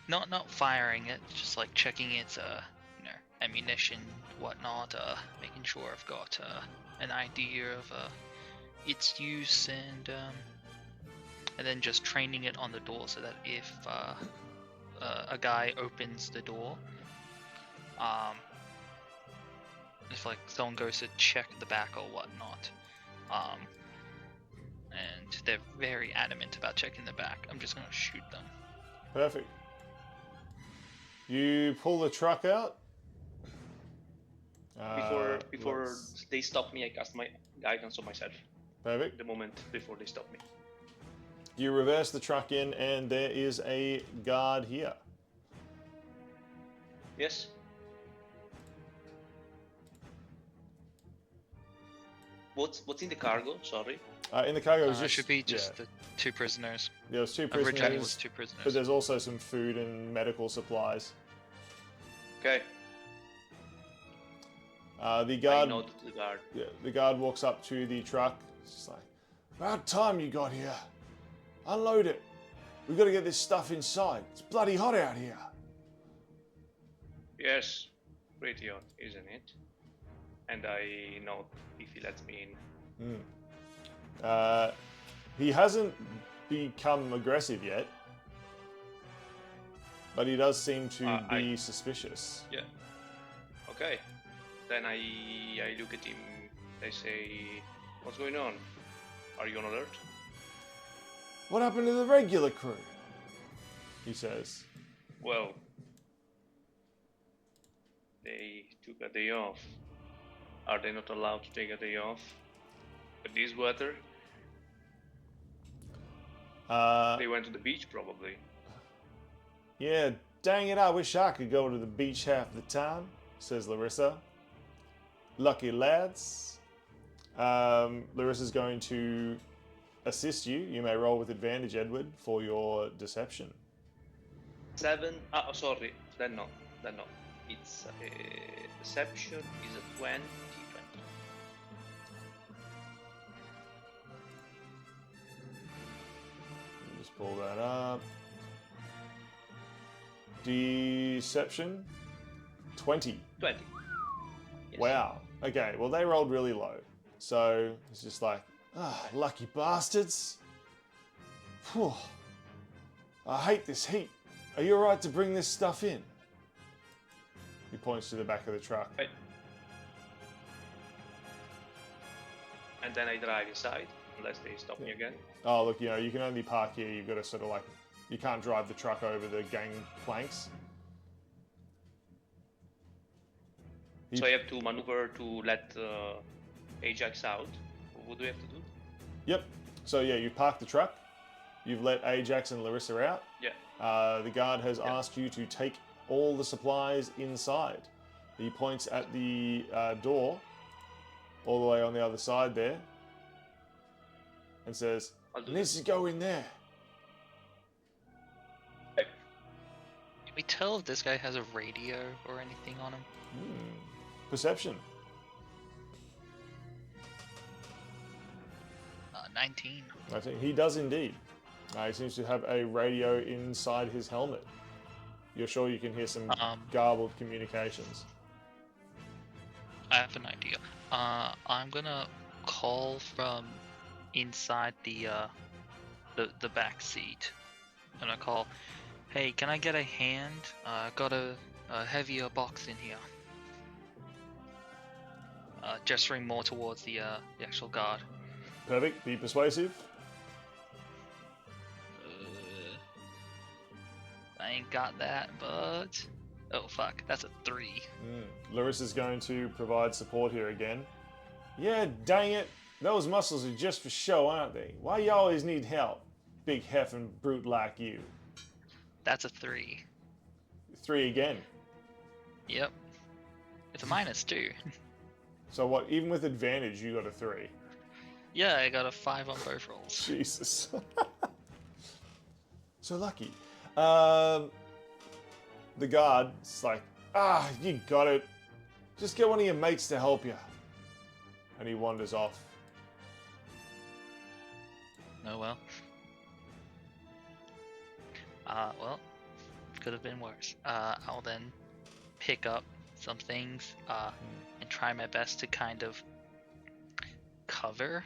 Not firing it, just like checking its ammunition, whatnot, making sure I've got an idea of its use, and then just training it on the door so that if a guy opens the door, if like someone goes to check the back or whatnot, and they're very adamant about checking the back, I'm just gonna shoot them. Perfect. You pull the truck out. Before they stop me, I cast my guidance on myself. Perfect. The moment before they stop me. You reverse the truck in, and there is a guard here. Yes. What's in the cargo? Sorry. In the cargo is just should be just the two prisoners. There's two Originally it prisoners, was two prisoners. but there's also some food and medical supplies. Okay. The guard. I know the guard. Yeah, the guard walks up to the truck. It's just like, about time you got here. Unload it. We've got to get this stuff inside. It's bloody hot out here. Yes, pretty hot, isn't it? And I know if he lets me in. He hasn't become aggressive yet, but he does seem to be suspicious. Yeah. Okay. Then I look at him. I say, "What's going on? Are you on alert?" What happened to the regular crew? He says. Well, they took a day off. Are they not allowed to take a day off with this weather? They went to the beach probably. Yeah, dang it, I wish I could go to the beach half the time, says Larissa. Lucky lads. Larissa's going to assist you. You may roll with advantage, Edward, for your deception. 7. Oh, sorry. Then no. It's deception is a 20. Just pull that up. Deception 20. 20. Yes. Wow. Okay, well, they rolled really low. So it's just like, lucky bastards. Phew. I hate this heat. Are you alright to bring this stuff in? He points to the back of the truck. Right. And then I drive inside, unless they stop me again. Oh, look, you can only park here. You've got to sort of like, you can't drive the truck over the gang planks. So I have to maneuver to let Ajax out. What do we have to do? Yep. So yeah, you've parked the truck. You've let Ajax and Larissa out. Yeah. The guard has asked you to take all the supplies inside. He points at the door, all the way on the other side there, and says, "Needs to go in there." Okay. Can we tell if this guy has a radio or anything on him? Perception. 19. I think he does indeed. He seems to have a radio inside his helmet. You're sure you can hear some garbled communications? I have an idea. I'm gonna call from inside the back seat. I'm gonna call, "Hey, can I get a hand? Got a heavier box in here." Gesturing more towards the actual guard. Perfect. Be persuasive. I ain't got that, but oh fuck, that's a 3. Larissa's going to provide support here again. Yeah, dang it. Those muscles are just for show, aren't they? Why you always need help? Big heffin' brute like you. That's a 3. 3 again. Yep. It's a -2. So what, even with advantage, you got a 3? Yeah, I got a 5 on both rolls. Jesus. So lucky. The guard's like, you got it. Just get one of your mates to help you. And he wanders off. Oh well. Well, could have been worse. I'll then pick up some things and try my best to kind of cover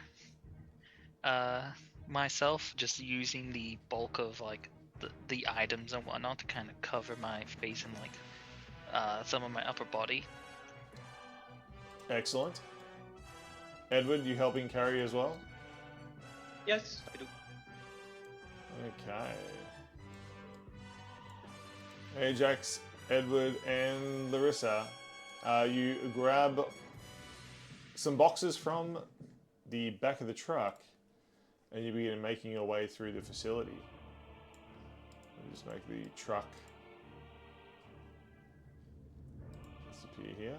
myself, just using the bulk of like the items and whatnot to kind of cover my face and like some of my upper body. Excellent. Edward, you helping carry as well? Yes, I do. Okay. Ajax, Edward, and Larissa, you grab some boxes from the back of the truck and you begin making your way through the facility. Just make the truck disappear here.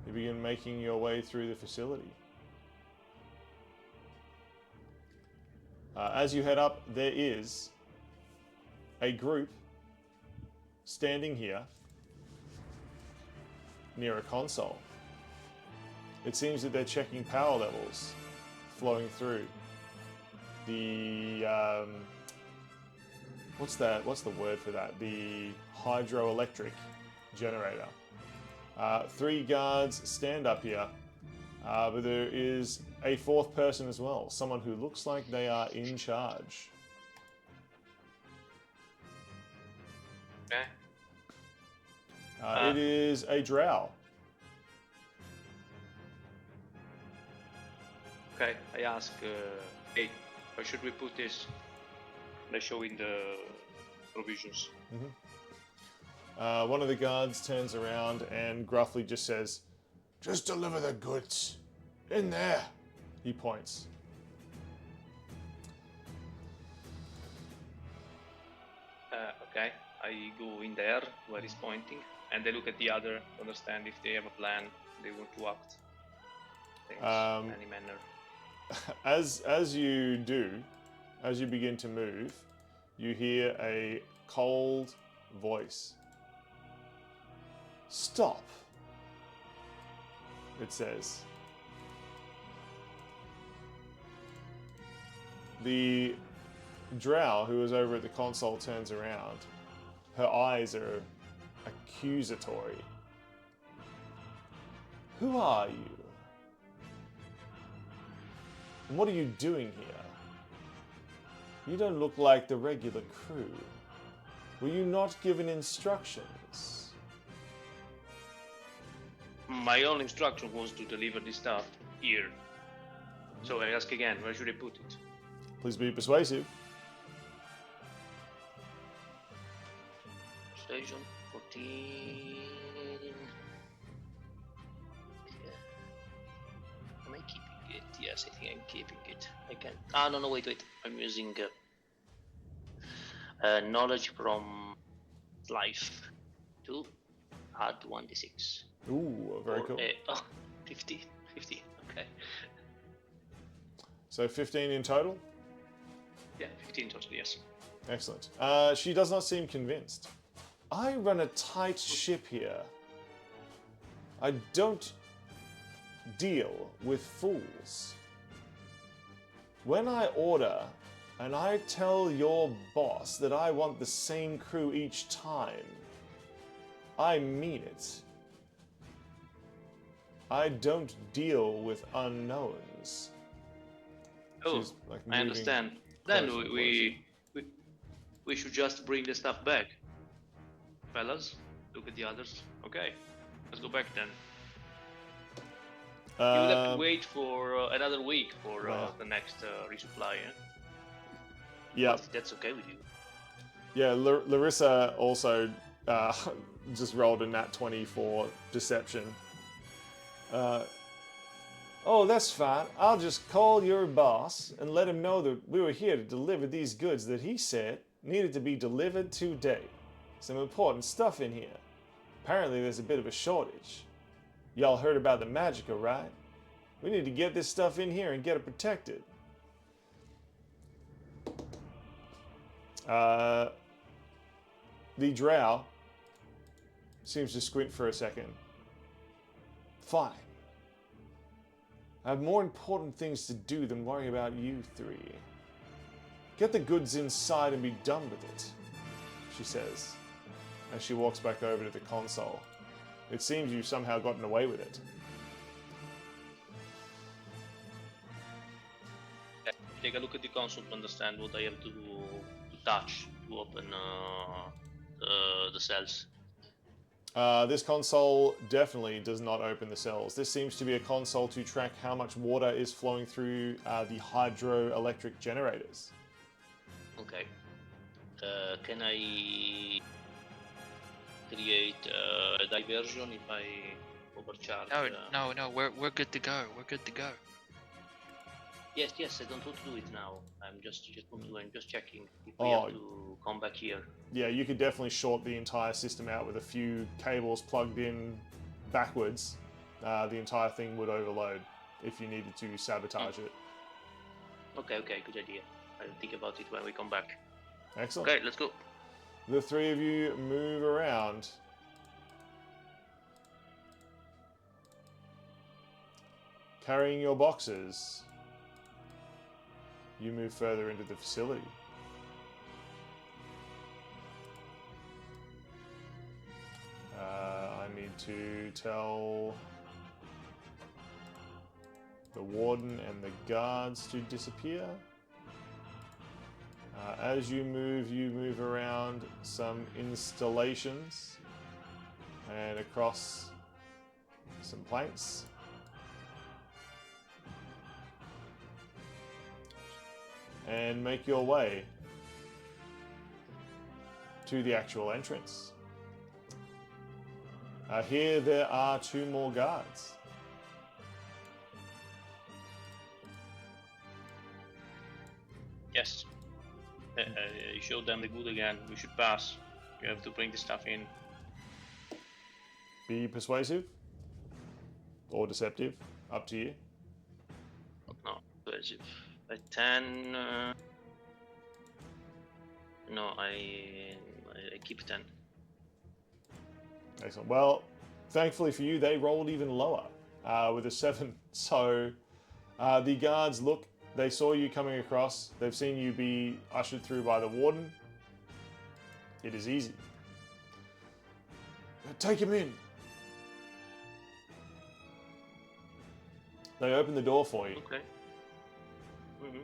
You begin making your way through the facility. As you head up, there is a group standing here near a console. It seems that they're checking power levels flowing through the what's that? What's the word for that? The hydroelectric generator. 3 guards stand up here, but there is a 4th person as well, someone who looks like they are in charge. Okay. It is a drow. Okay, I ask, hey, where should we put this? They show in provisions. One of the guards turns around and gruffly just says, "Just deliver the goods. In there." He points. Okay, I go in there where he's pointing, and I look at the other to understand if they have a plan, they want to act in any manner. As you do, as you begin to move, you hear a cold voice. "Stop," it says. The drow who is over at the console turns around. Her eyes are accusatory. "Who are you? And what are you doing here? You don't look like the regular crew. Were you not given instructions?" My only instruction was to deliver this stuff here. So I ask again, where should I put it? Please be persuasive. Persuasion 14. Okay. Am I keeping it? Yes, I think I'm keeping it. I can. Ah, no, wait. I'm using knowledge from life to add 1d6. Ooh, very cool. 50. Okay. So 15 in total? Yeah, 15 total, yes. Excellent. She does not seem convinced. "I run a tight ship here. I don't deal with fools. When I order and I tell your boss that I want the same crew each time, I mean it. I don't deal with unknowns." Oh, She's, like, I moving understand. closer Then and we should just bring the stuff back. Fellas, look at the others. Okay, let's go back then. You would have to wait for another week for the next resupply, eh? Yeah. If that's okay with you. Yeah, Larissa also just rolled a nat 20 for deception. "Oh, that's fine. I'll just call your boss and let him know that we were here to deliver these goods that he said needed to be delivered today. Some important stuff in here. Apparently there's a bit of a shortage. Y'all heard about the magicka, right? We need to get this stuff in here and get it protected." The drow seems to squint for a second. "Fine. I have more important things to do than worry about you three. Get the goods inside and be done with it," she says, as she walks back over to the console. "It seems you've somehow gotten away with it." Take a look at the console to understand what I have to touch to open the cells. This console definitely does not open the cells. This seems to be a console to track how much water is flowing through the hydroelectric generators. Okay. Can I create a diversion if I overcharge? No, we're good to go. We're good to go. Yes, I don't want to do it now. I'm just checking if we have to come back here. Yeah, you could definitely short the entire system out with a few cables plugged in backwards. The entire thing would overload if you needed to sabotage it. Okay, good idea. I'll think about it when we come back. Excellent. Okay, let's go. The three of you move around. Carrying your boxes, you move further into the facility. I need to tell the warden and the guards to disappear. As you move around some installations and across some planks. And make your way to the actual entrance. Here there are 2 more guards. Yes. You showed them the good again. We should pass. You have to bring the stuff in. Be persuasive or deceptive, up to you. No, persuasive. A 10. No, I keep 10. Excellent. Well, thankfully for you, they rolled even lower with a 7. So the guards look, they saw you coming across, they've seen you be ushered through by the warden. It is easy. Take him in. They open the door for you. Okay. Mm-hmm.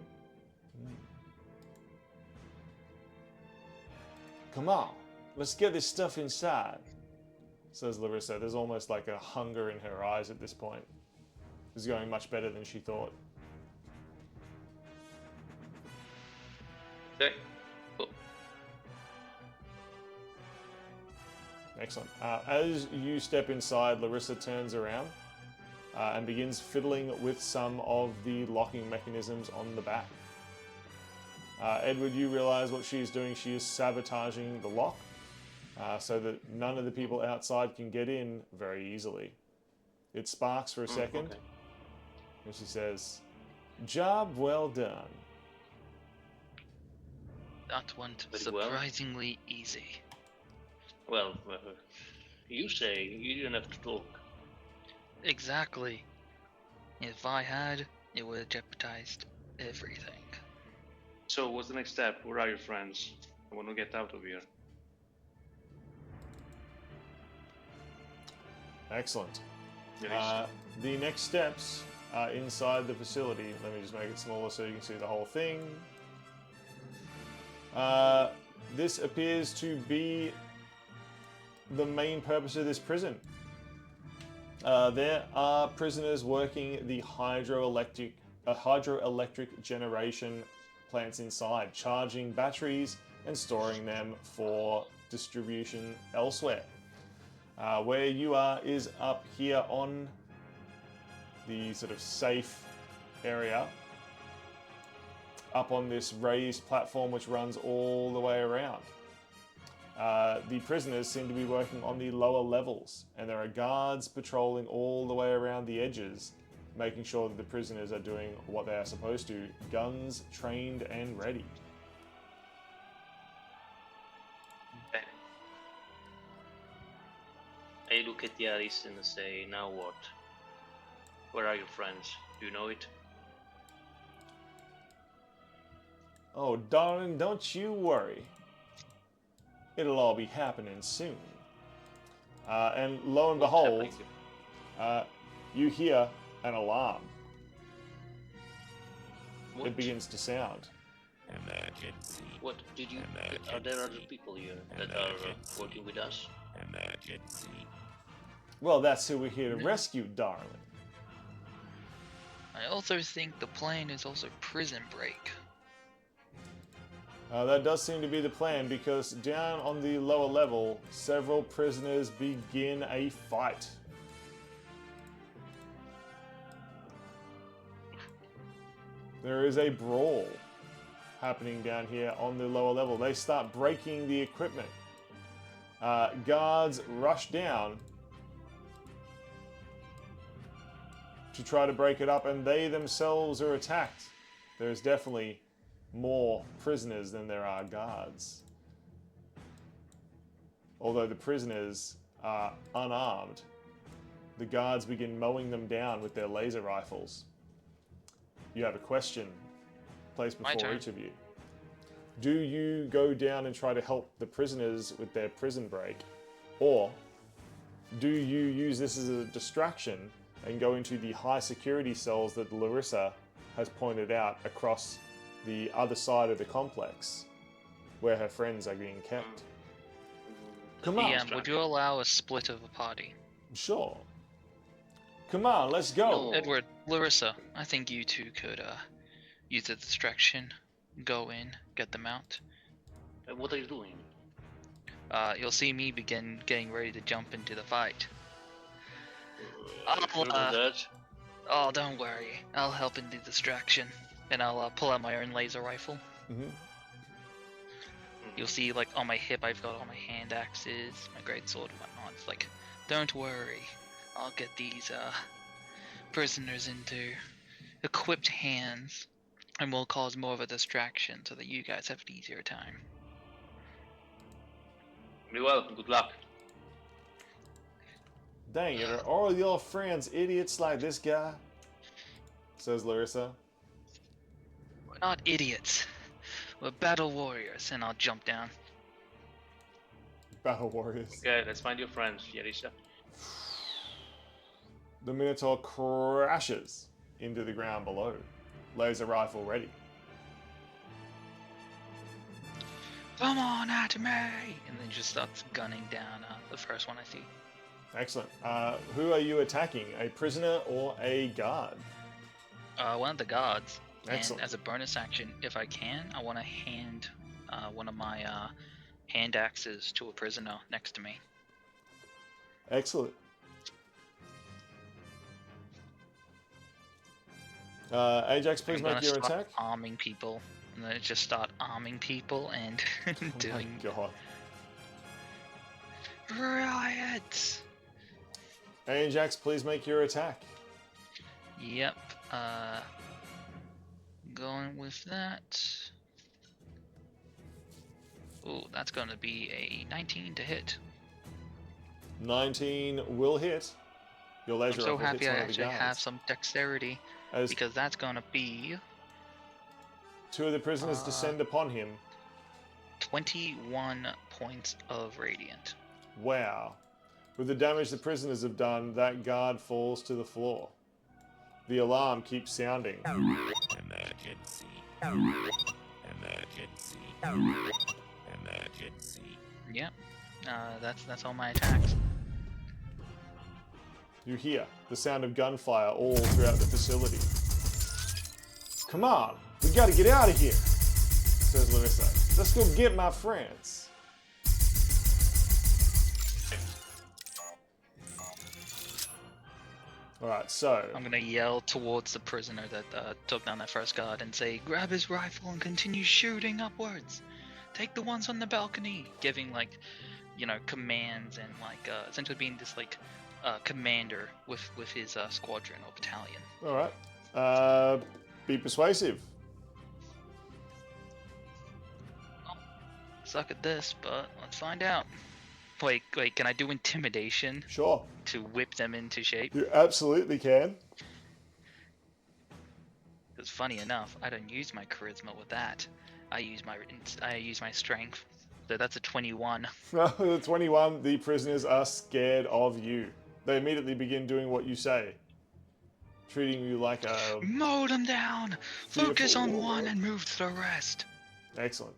Come on, let's get this stuff inside, says Larissa. There's almost like a hunger in her eyes at this point. This is going much better than she thought. Okay. Cool. Excellent. As you step inside, Larissa turns around and begins fiddling with some of the locking mechanisms on the back. Edward, you realize what she is doing. She is sabotaging the lock so that none of the people outside can get in very easily. It sparks for a second, Okay. and she says, "Job well done." That went Very well. surprisingly easy. Well, you say you didn't have to talk. Exactly. If I had, it would have jeopardized everything. So, what's the next step? Where are your friends? I want to get out of here. Excellent. There is. The next steps are inside the facility. Let me just make it smaller so you can see the whole thing. This appears to be the main purpose of this prison. There are prisoners working the hydroelectric generation plants inside, charging batteries and storing them for distribution elsewhere. Where you are is up here on the sort of safe area, up on this raised platform which runs all the way around. The prisoners seem to be working on the lower levels, and there are guards patrolling all the way around the edges, making sure that the prisoners are doing what they are supposed to, guns trained and ready. Okay. I look at Yaris and say, now what? Where are your friends? Do you know it? Oh, darling, don't you worry. It'll all be happening soon. And lo and What's behold, happening? you hear an alarm. What? It begins to sound. Emergency. What did you? Are there other people here that are working with us? Emergency. Well, that's who we're here to rescue, darling. I also think the plan is also prison break. That does seem to be the plan, because down on the lower level, several prisoners begin a fight. There is a brawl happening down here on the lower level. They start breaking the equipment. Guards rush down to try to break it up, and they themselves are attacked. There's definitely more prisoners than there are guards. Although the prisoners are unarmed, the guards begin mowing them down with their laser rifles. You have a question placed My before turn. each of you. Do you go down and try to help the prisoners with their prison break? Or do you use this as a distraction and go into the high security cells that Larissa has pointed out across the other side of the complex, where her friends are being kept? Come on. DM, would you allow a split of a party? Sure. Come on, let's go. No. Edward, Larissa, I think you two could use a distraction, go in, get them out. What are you doing? you'll see me begin getting ready to jump into the fight. Sure about that? Oh, don't worry. I'll help in the distraction, and I'll pull out my own laser rifle. Mm-hmm. You'll see, like, on my hip, I've got all my hand axes, my greatsword and whatnot. It's like, don't worry. I'll get these prisoners into equipped hands, and we'll cause more of a distraction so that you guys have an easier time. Very well, good luck. Dang it, are all your friends idiots like this guy? Says Larissa. We're not idiots. We're battle warriors, and I'll jump down. Battle warriors. Okay, let's find your friends, Yarisa. The Minotaur crashes into the ground below. Laser rifle ready. Come on at me! And then just starts gunning down the first one I see. Excellent. Who are you attacking? A prisoner or a guard? One of the guards. Excellent. And as a bonus action, if I can, I want to hand one of my hand axes to a prisoner next to me. Excellent. Ajax, please I'm make gonna your start attack. arming people, and then just start arming people and doing Oh my god. riots. Ajax, please make your attack. Yep. Going with that. Ooh, that's going to be a 19 to hit. 19 will hit. Your laser I'm so rifle happy hits I one of the actually guards. have some dexterity, As because that's going to be 2 of the prisoners descend upon him. 21 points of radiant. Wow. With the damage the prisoners have done, that guard falls to the floor. The alarm keeps sounding. Emergency. Emergency. Emergency. Yep. That's all my attacks. You hear the sound of gunfire all throughout the facility. Come on, we gotta get out of here, says Larissa. Let's go get my friends. Alright, so I'm gonna yell towards the prisoner that took down that first guard and say, grab his rifle and continue shooting upwards. Take the ones on the balcony. Giving, like, you know, commands and, like, essentially being this, like, commander with his squadron or battalion. alright. Be persuasive. Suck at this, but let's find out. Wait, can I do intimidation Sure. to whip them into shape? You absolutely can. Because funny enough, I don't use my charisma with that. I use my strength. So that's a 21. The 21, the prisoners are scared of you. They immediately begin doing what you say. Treating you like a... Mow them down! Focus Fearful on warlord. one and move to the rest. Excellent.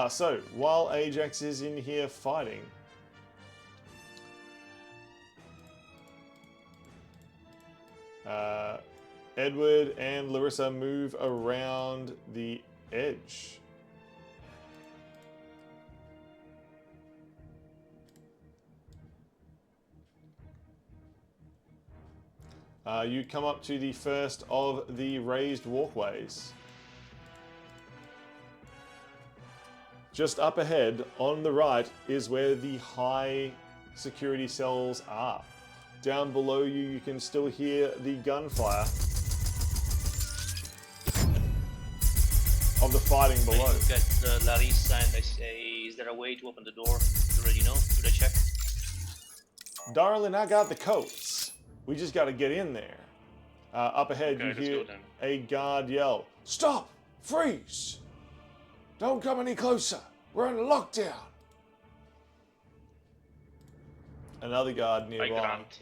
So, while Ajax is in here fighting... Edward and Larissa move around the edge. You come up to the first of the raised walkways. Just up ahead, on the right, is where the high security cells are. Down below you, you can still hear the gunfire of the fighting below. I look at Larissa and I say, is there a way to open the door? You already know? Should I check? Darling, I got the coats. We just got to get in there. Up ahead, Okay, you let's hear go then. a guard yell, "Stop! Freeze! Don't come any closer. We're under lockdown." Another guard I nearby. grant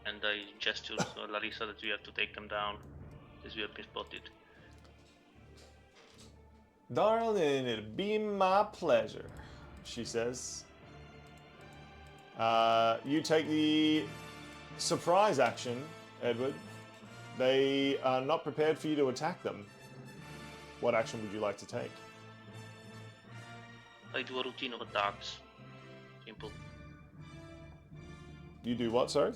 and I gesture to Larissa that we have to take them down as we have been spotted. Darling, it'd be my pleasure, she says. You take the surprise action, Edward. They are not prepared for you to attack them. What action would you like to take? I do a routine of attacks. Simple. You do what, sorry?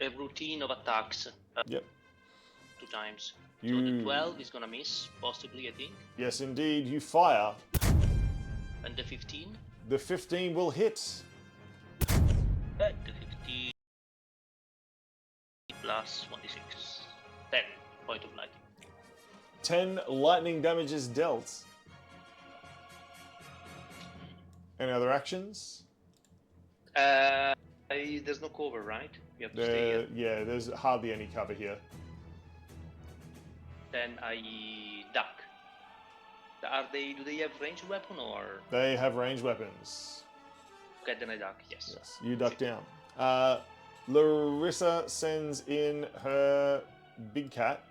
A routine of attacks. Yep. 2 times. So You... the 12 is gonna miss, possibly, I think. Yes, indeed. You fire. And the 15? The 15 will hit. The 15 plus 1d6. 10 point of lightning. 10 lightning damage is dealt. Any other actions? There's no cover, right? You have to stay here. Yeah, there's hardly any cover here. Then I duck. Do they have ranged weapon or? They have ranged weapons. Okay, then I duck, yes. Yes, you duck down. Larissa sends in her big cat.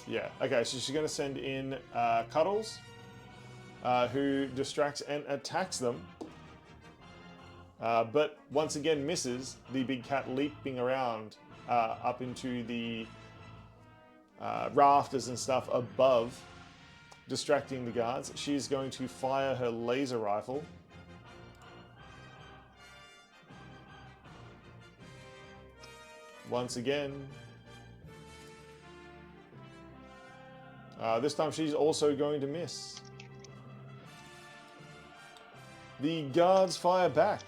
Yeah, okay, so she's going to send in Cuddles, who distracts and attacks them. But once again misses, the big cat leaping around up into the rafters and stuff above, distracting the guards. She's going to fire her laser rifle. Once again. This time she's also going to miss. The guards fire back.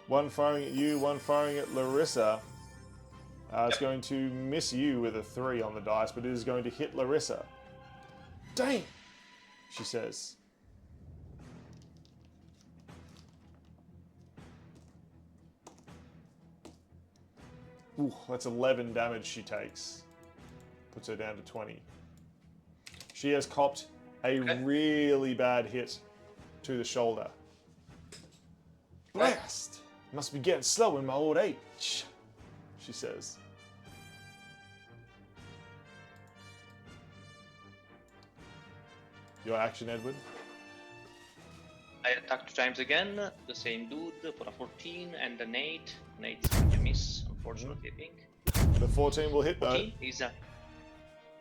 One firing at you, one firing at Larissa. It's going to miss you with a 3 on the dice, but it is going to hit Larissa. Dang! She says. Ooh, that's 11 damage she takes. Puts her down to 20. She has copped a really bad hit to the shoulder. Blast! Must be getting slow in my old age, she says. Your action, Edward? I attack 2 times again, the same dude for a 14 and an 8. An 8 is going to miss, unfortunately, I think. The 14 will hit though. 14 is a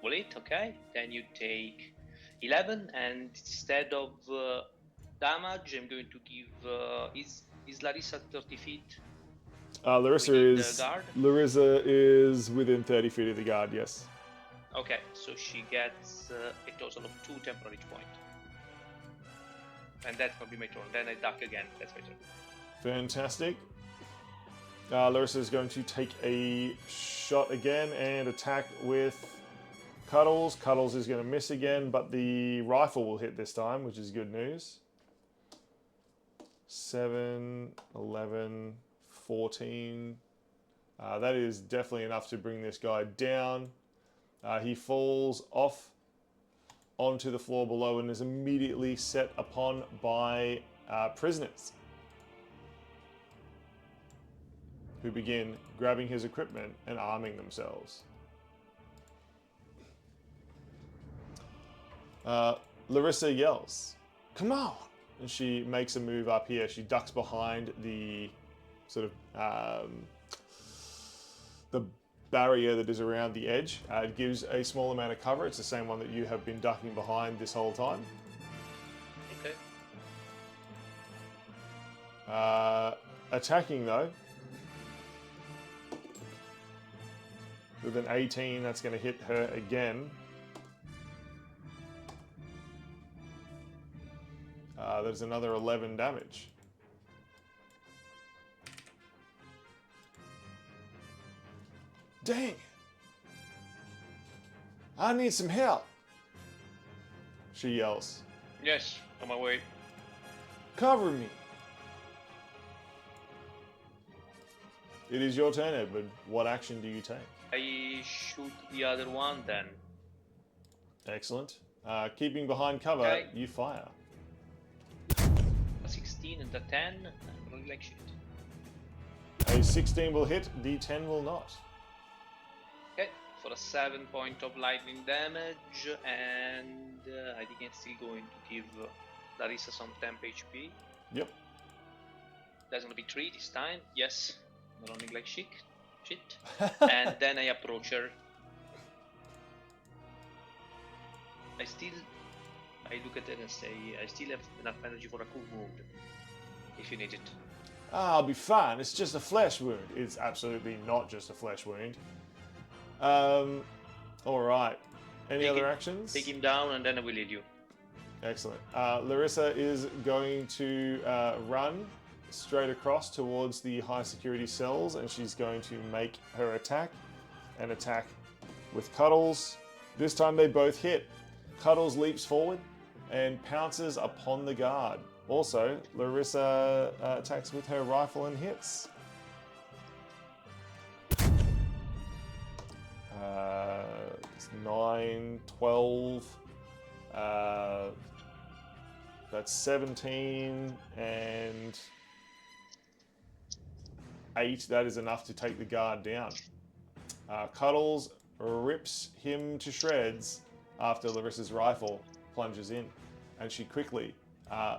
bullet, okay. Then you take 11, and instead of damage, I'm going to give. Is Larissa 30 feet? Larissa within is. the guard? Larissa is within 30 feet of the guard. Yes. Okay, so she gets a total of 2 temporary points. And that will be my turn. Then I duck again. That's my turn. Fantastic. Larissa is going to take a shot again and attack with Cuddles. Cuddles is going to miss again, but the rifle will hit this time, which is good news. 7, 11, 14. That is definitely enough to bring this guy down. He falls off onto the floor below and is immediately set upon by prisoners, who begin grabbing his equipment and arming themselves. Larissa yells, "Come on!" And she makes a move up here. She ducks behind the sort of the barrier that is around the edge. It gives a small amount of cover. It's the same one that you have been ducking behind this whole time. Okay. Attacking though, with an 18, that's going to hit her again. There's another 11 damage. Dang! I need some help! She yells. Yes, on my way. Cover me! It is your turn, Edward. What action do you take? I shoot the other one then. Excellent. Keeping behind cover, Okay. you fire. 16 and a 10. I'm rolling like shit. A 16 will hit, the 10 will not. Okay, for a 7 point of lightning damage, and I think I'm still going to give Larissa some temp HP. Yep. That's gonna be 3 this time. Yes. running like shit. And then I approach her. I look at it and say, I still have enough energy for a cool wound, if you need it. I'll be fine. It's just a flesh wound. It's absolutely not just a flesh wound. All right. Any other actions? Take him down, and then I will lead you. Excellent. Larissa is going to run straight across towards the high security cells, and she's going to make her attack. An attack with Cuddles. This time they both hit. Cuddles leaps forward and pounces upon the guard. Also, Larissa attacks with her rifle and hits. It's 9, 12. That's 17 and 8. That is enough to take the guard down. Cuddles rips him to shreds after Larissa's rifle plunges in, and she quickly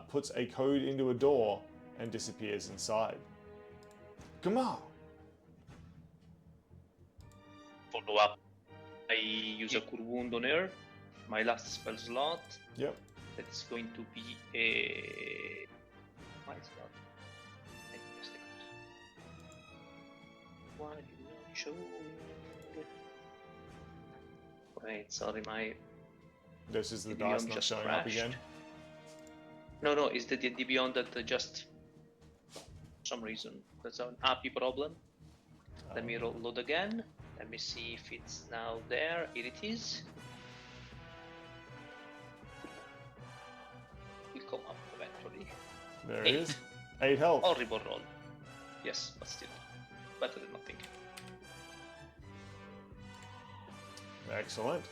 puts a code into a door and disappears inside. Come on! Follow up. I use a Cure Wound on her. My last spell slot. Yep. That's going to be a... My slot. Wait a second. Why do you not show me? Wait, sorry, my... This is the D&D dice not just showing up crashed. again. No, it's the D&D Beyond that just... For some reason, that's an API problem. Let me load again. Let me see if it's now there. Here it is. Will come up eventually. There it is. 8 health. Horrible roll. Yes, but still better than nothing. Excellent.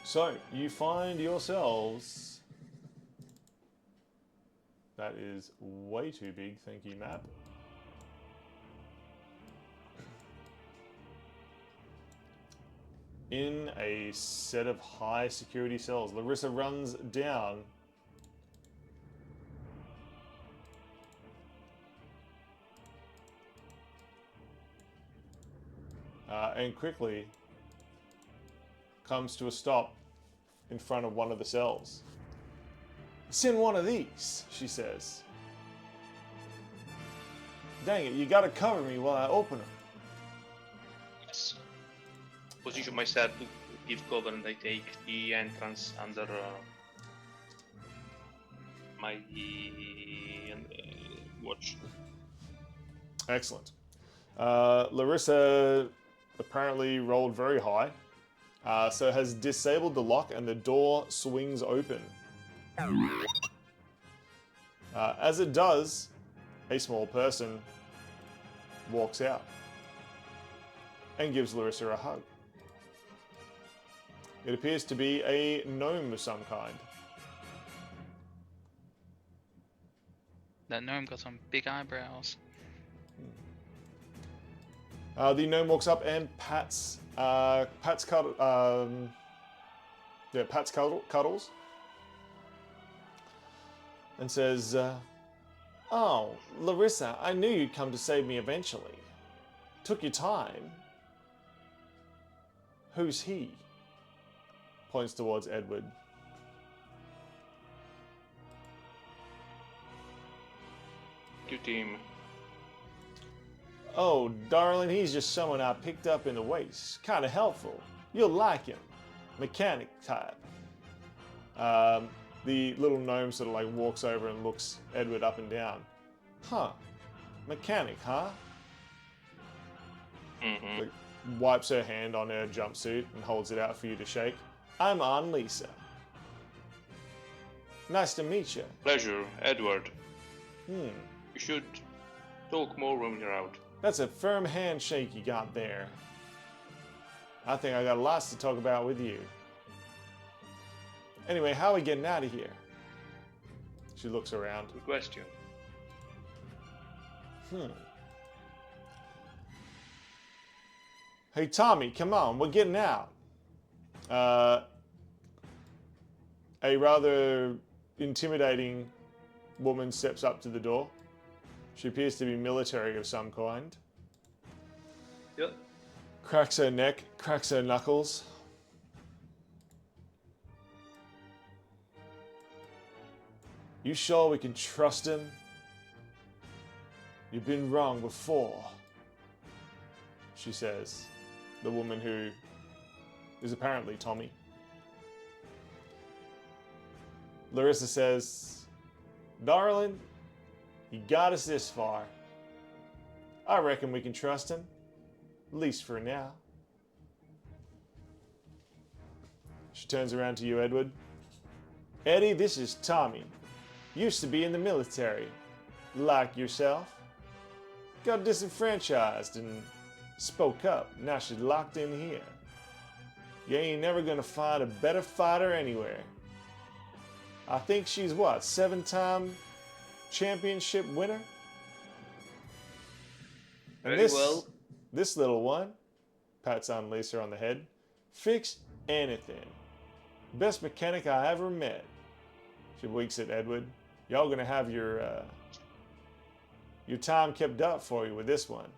So, you find yourselves... That is way too big, thank you, map. In a set of high security cells. Larissa runs down. And quickly comes to a stop in front of one of the cells. It's in one of these, she says. Dang it, you gotta cover me while I open them. Yes. Position myself to give cover, and I take the entrance under my watch. Excellent. Larissa apparently rolled very high, so has disabled the lock and the door swings open. As it does, a small person walks out and gives Larissa a hug. It appears to be a gnome of some kind. That gnome got some big eyebrows. The gnome walks up and pats Cuddles, and says, "Oh, Larissa, I knew you'd come to save me eventually. Took your time. Who's he?" Points towards Edward. Your team. "Oh, darling, he's just someone I picked up in the waste. Kind of helpful. You'll like him. Mechanic type." The little gnome sort of like walks over and looks Edward up and down. "Huh. Mechanic, huh?" Mm-hmm. Like, wipes her hand on her jumpsuit and holds it out for you to shake. "I'm Aunt Lisa. Nice to meet you." Pleasure, Edward. "Hmm. You should talk more when you're out. That's a firm handshake you got there. I think I got lots to talk about with you. Anyway, how are we getting out of here?" She looks around. Good question. "Hey, Tommy, come on, we're getting out." A rather intimidating woman steps up to the door. She appears to be military of some kind. Yep. Cracks her neck, cracks her knuckles. You sure we can trust him? You've been wrong before, she says. The woman who is apparently Tommy. Larissa says, darling, he got us this far. I reckon we can trust him, at least for now. She turns around to you, Edward. Eddie, this is Tommy. Used to be in the military. Like yourself. Got disenfranchised and spoke up. Now she's locked in here. You ain't never gonna find a better fighter anywhere. I think she's what, 7-time championship winner? And Very well. This little one, pats on Lisa on the head, fix anything. Best mechanic I ever met. She winks at Edward. Y'all gonna have your time kept up for you with this one.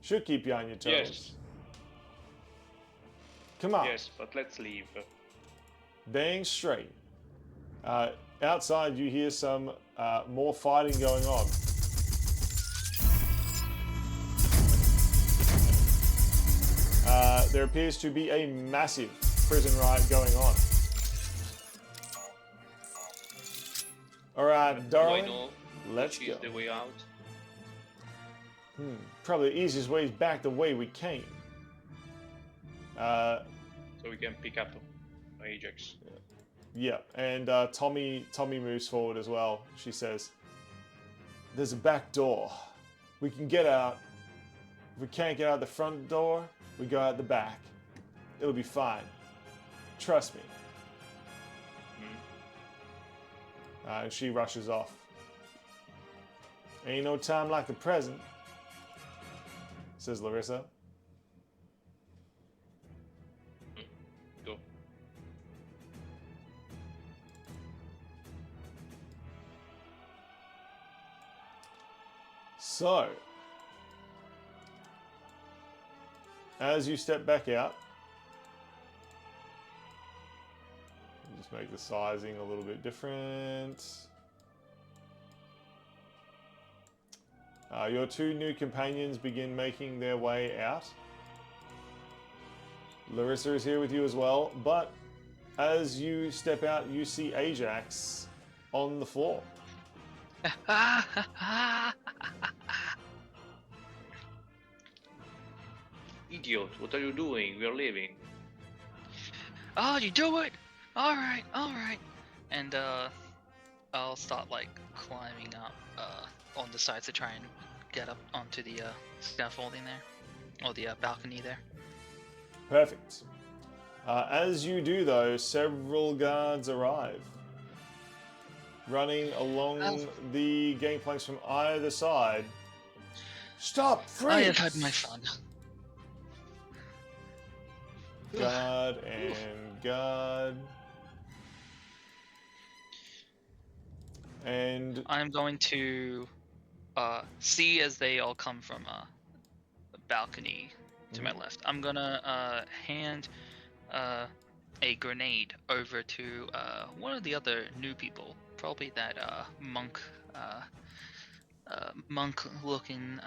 Should keep you on your toes. Yes. Come on. Yes, but let's leave. Dang straight. Outside you hear some more fighting going on. There appears to be a massive prison riot going on. Alright, darling, Do I know let's which go. is the way out? Probably the easiest way is back the way we came. So we can pick up Ajax. Yeah, and Tommy moves forward as well. She says, there's a back door. We can get out. If we can't get out the front door, we go out the back. It'll be fine. Trust me. And she rushes off. Ain't no time like the present, says Larissa. Go. So, as you step back out, just make the sizing a little bit different. Your two new companions begin making their way out. Larissa is here with you as well, but as you step out, you see Ajax on the floor. Idiot, what are you doing? We are leaving. Oh, you do it! Alright, alright. And I'll start like climbing up on the sides to try and get up onto the scaffolding there. Or the balcony there. Perfect. As you do though, several guards arrive. Running along the gangplanks from either side. Stop! Freeze! I have had my fun. Guard and guard. And I'm going to see as they all come from the balcony to my left. I'm gonna hand a grenade over to one of the other new people, probably that monk-looking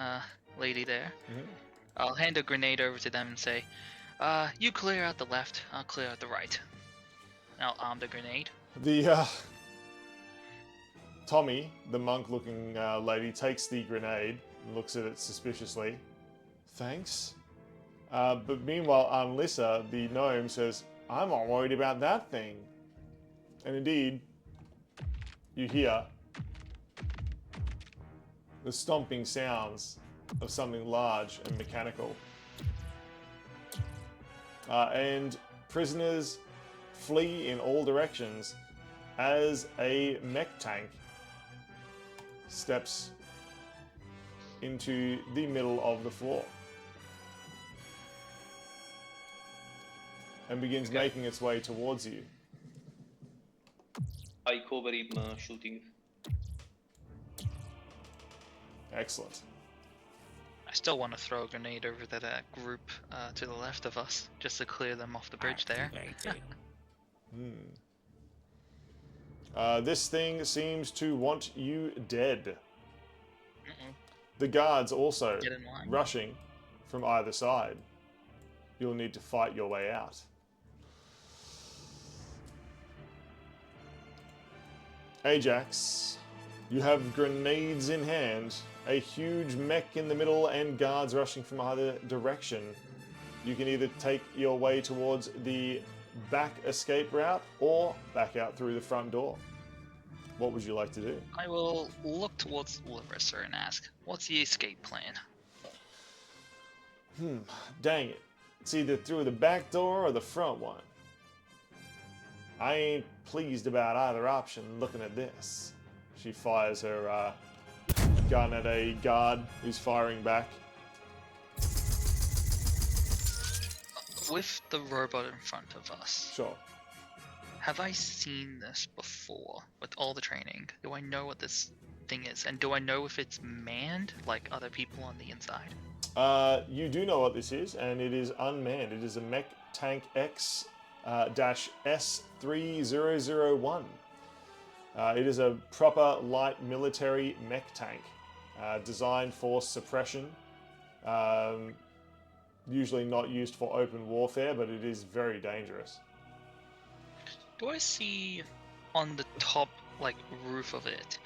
lady there. I'll hand a grenade over to them and say, "You clear out the left, I'll clear out the right." I'll arm the grenade. the Tommy, the monk-looking lady, takes the grenade and looks at it suspiciously. Thanks. But meanwhile, Lissa, the gnome, says, I'm not worried about that thing. And indeed, you hear the stomping sounds of something large and mechanical. And prisoners flee in all directions as a mech tank steps into the middle of the floor and begins making its way towards you. I cover him shooting. Excellent. I still want to throw a grenade over to that group to the left of us, just to clear them off the bridge there. Activating. This thing seems to want you dead. Mm-mm. The guards also Get in line. rushing from either side. You'll need to fight your way out. Ajax, you have grenades in hand, a huge mech in the middle, and guards rushing from either direction. You can either take your way towards the back escape route or back out through the front door. What would you like to do? I will look towards Larissa and ask, what's the escape plan? Dang it. It's either through the back door or the front one. I ain't pleased about either option looking at this. She fires her gun at a guard who's firing back. With the robot in front of us, Sure. have I seen this before with all the training? Do I know what this thing is? And do I know if it's manned like other people on the inside? You do know what this is, and it is unmanned. It is a Mech Tank X S3001. It is a proper light military mech tank designed for suppression. Usually not used for open warfare, but it is very dangerous. Do I see on the top like roof of it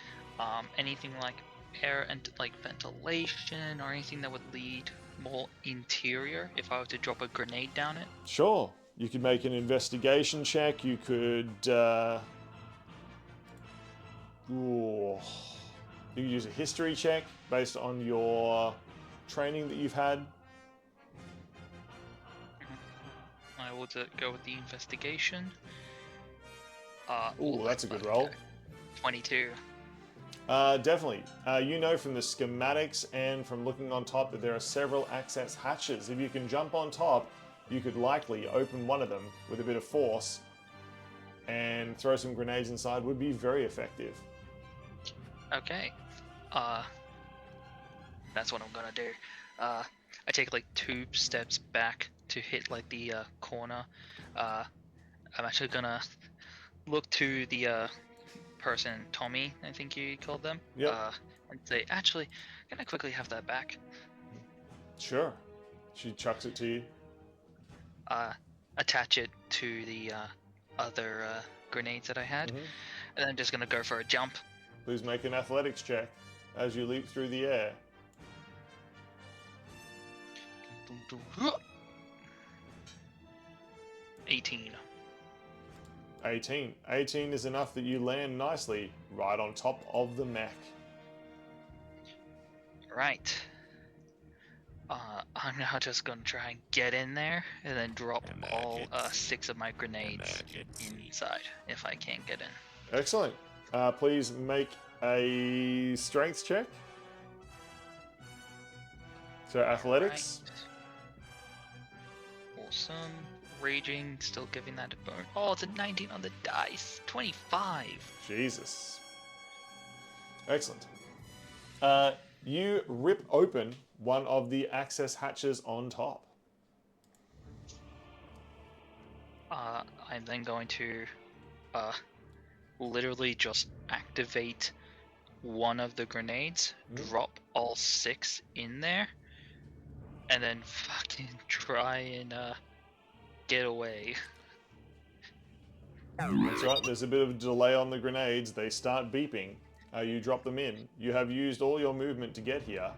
anything like air and like ventilation or anything that would lead more interior if I were to drop a grenade down it? Sure. You could make an investigation check. You could... you could use a history check based on your training that you've had. I will go with the investigation. Ooh, that's a good roll. 22. Definitely. You know from the schematics and from looking on top that there are several access hatches. If you can jump on top, you could likely open one of them with a bit of force and throw some grenades inside. Would be very effective. Okay. That's what I'm gonna do. I take like 2 steps back to hit like the corner. I'm actually gonna look to the person, Tommy, I think you called them. Yep. And say, actually, can I quickly have that back? Sure. She chucks it to you. Attach it to the other grenades that I had, Mhm. and then just gonna go for a jump. Please make an athletics check as you leap through the air. 18. 18. 18 is enough that you land nicely right on top of the mech. Right. I'm now just gonna try and get in there and then drop all 6 of my grenades inside if I can't get in. Excellent. Please make a strength check. So athletics. Right. Awesome. Raging, still giving that a burn. Oh, it's a 19 on the dice. 25. Jesus. Excellent. You rip open one of the access hatches on top. I'm then going to literally just activate one of the grenades, drop all 6 in there, and then fucking try and get away. That's right, there's a bit of a delay on the grenades. They start beeping. You drop them in. You have used all your movement to get here,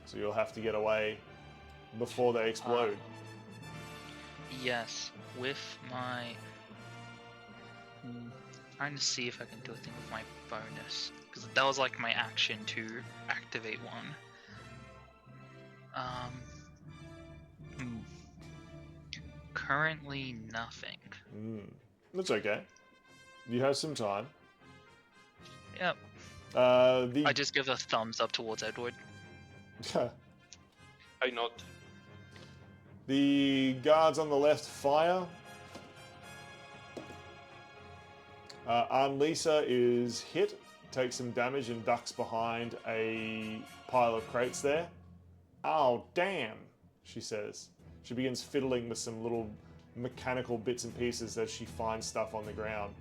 so you'll have to get away before they explode. Yes, with my... trying to see if I can do a thing with my bonus, because that was like my action to activate one. Currently nothing. That's okay. You have some time. Yep. The I just give a thumbs up towards Edward. I not. The guards on the left fire. Aunt Lisa is hit takes some damage and ducks behind a pile of crates there. Oh, damn, she says. She begins fiddling with some little mechanical bits and pieces as she finds stuff on the ground.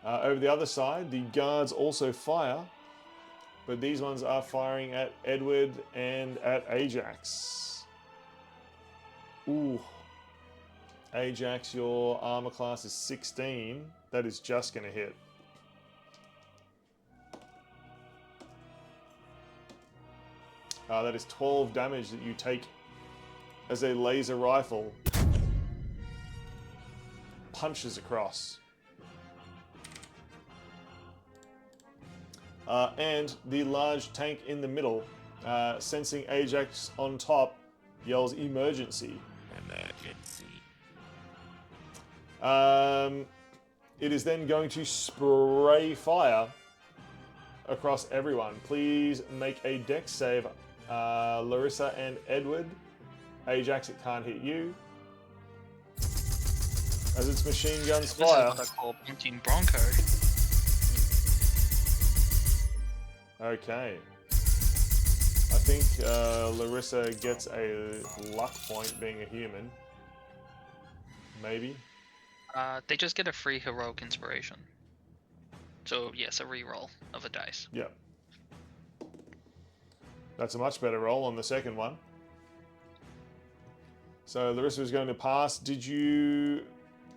Over the other side, the guards also fire, but these ones are firing at Edward and at Ajax. Ooh. Ajax, your armor class is 16. That is just going to hit. That is 12 damage that you take as a laser rifle punches across. And the large tank in the middle, sensing Ajax on top, yells emergency. Emergency. It is then going to spray fire across everyone. Please make a dex save, Larissa and Edward. Ajax, it can't hit you. As its machine guns fire. This is what I call punching Bronco. Okay. I think Larissa gets a luck point being a human. Maybe. They just get a free heroic inspiration. So yes, a reroll of a dice. Yep. That's a much better roll on the second one. So Larissa is going to pass. Did you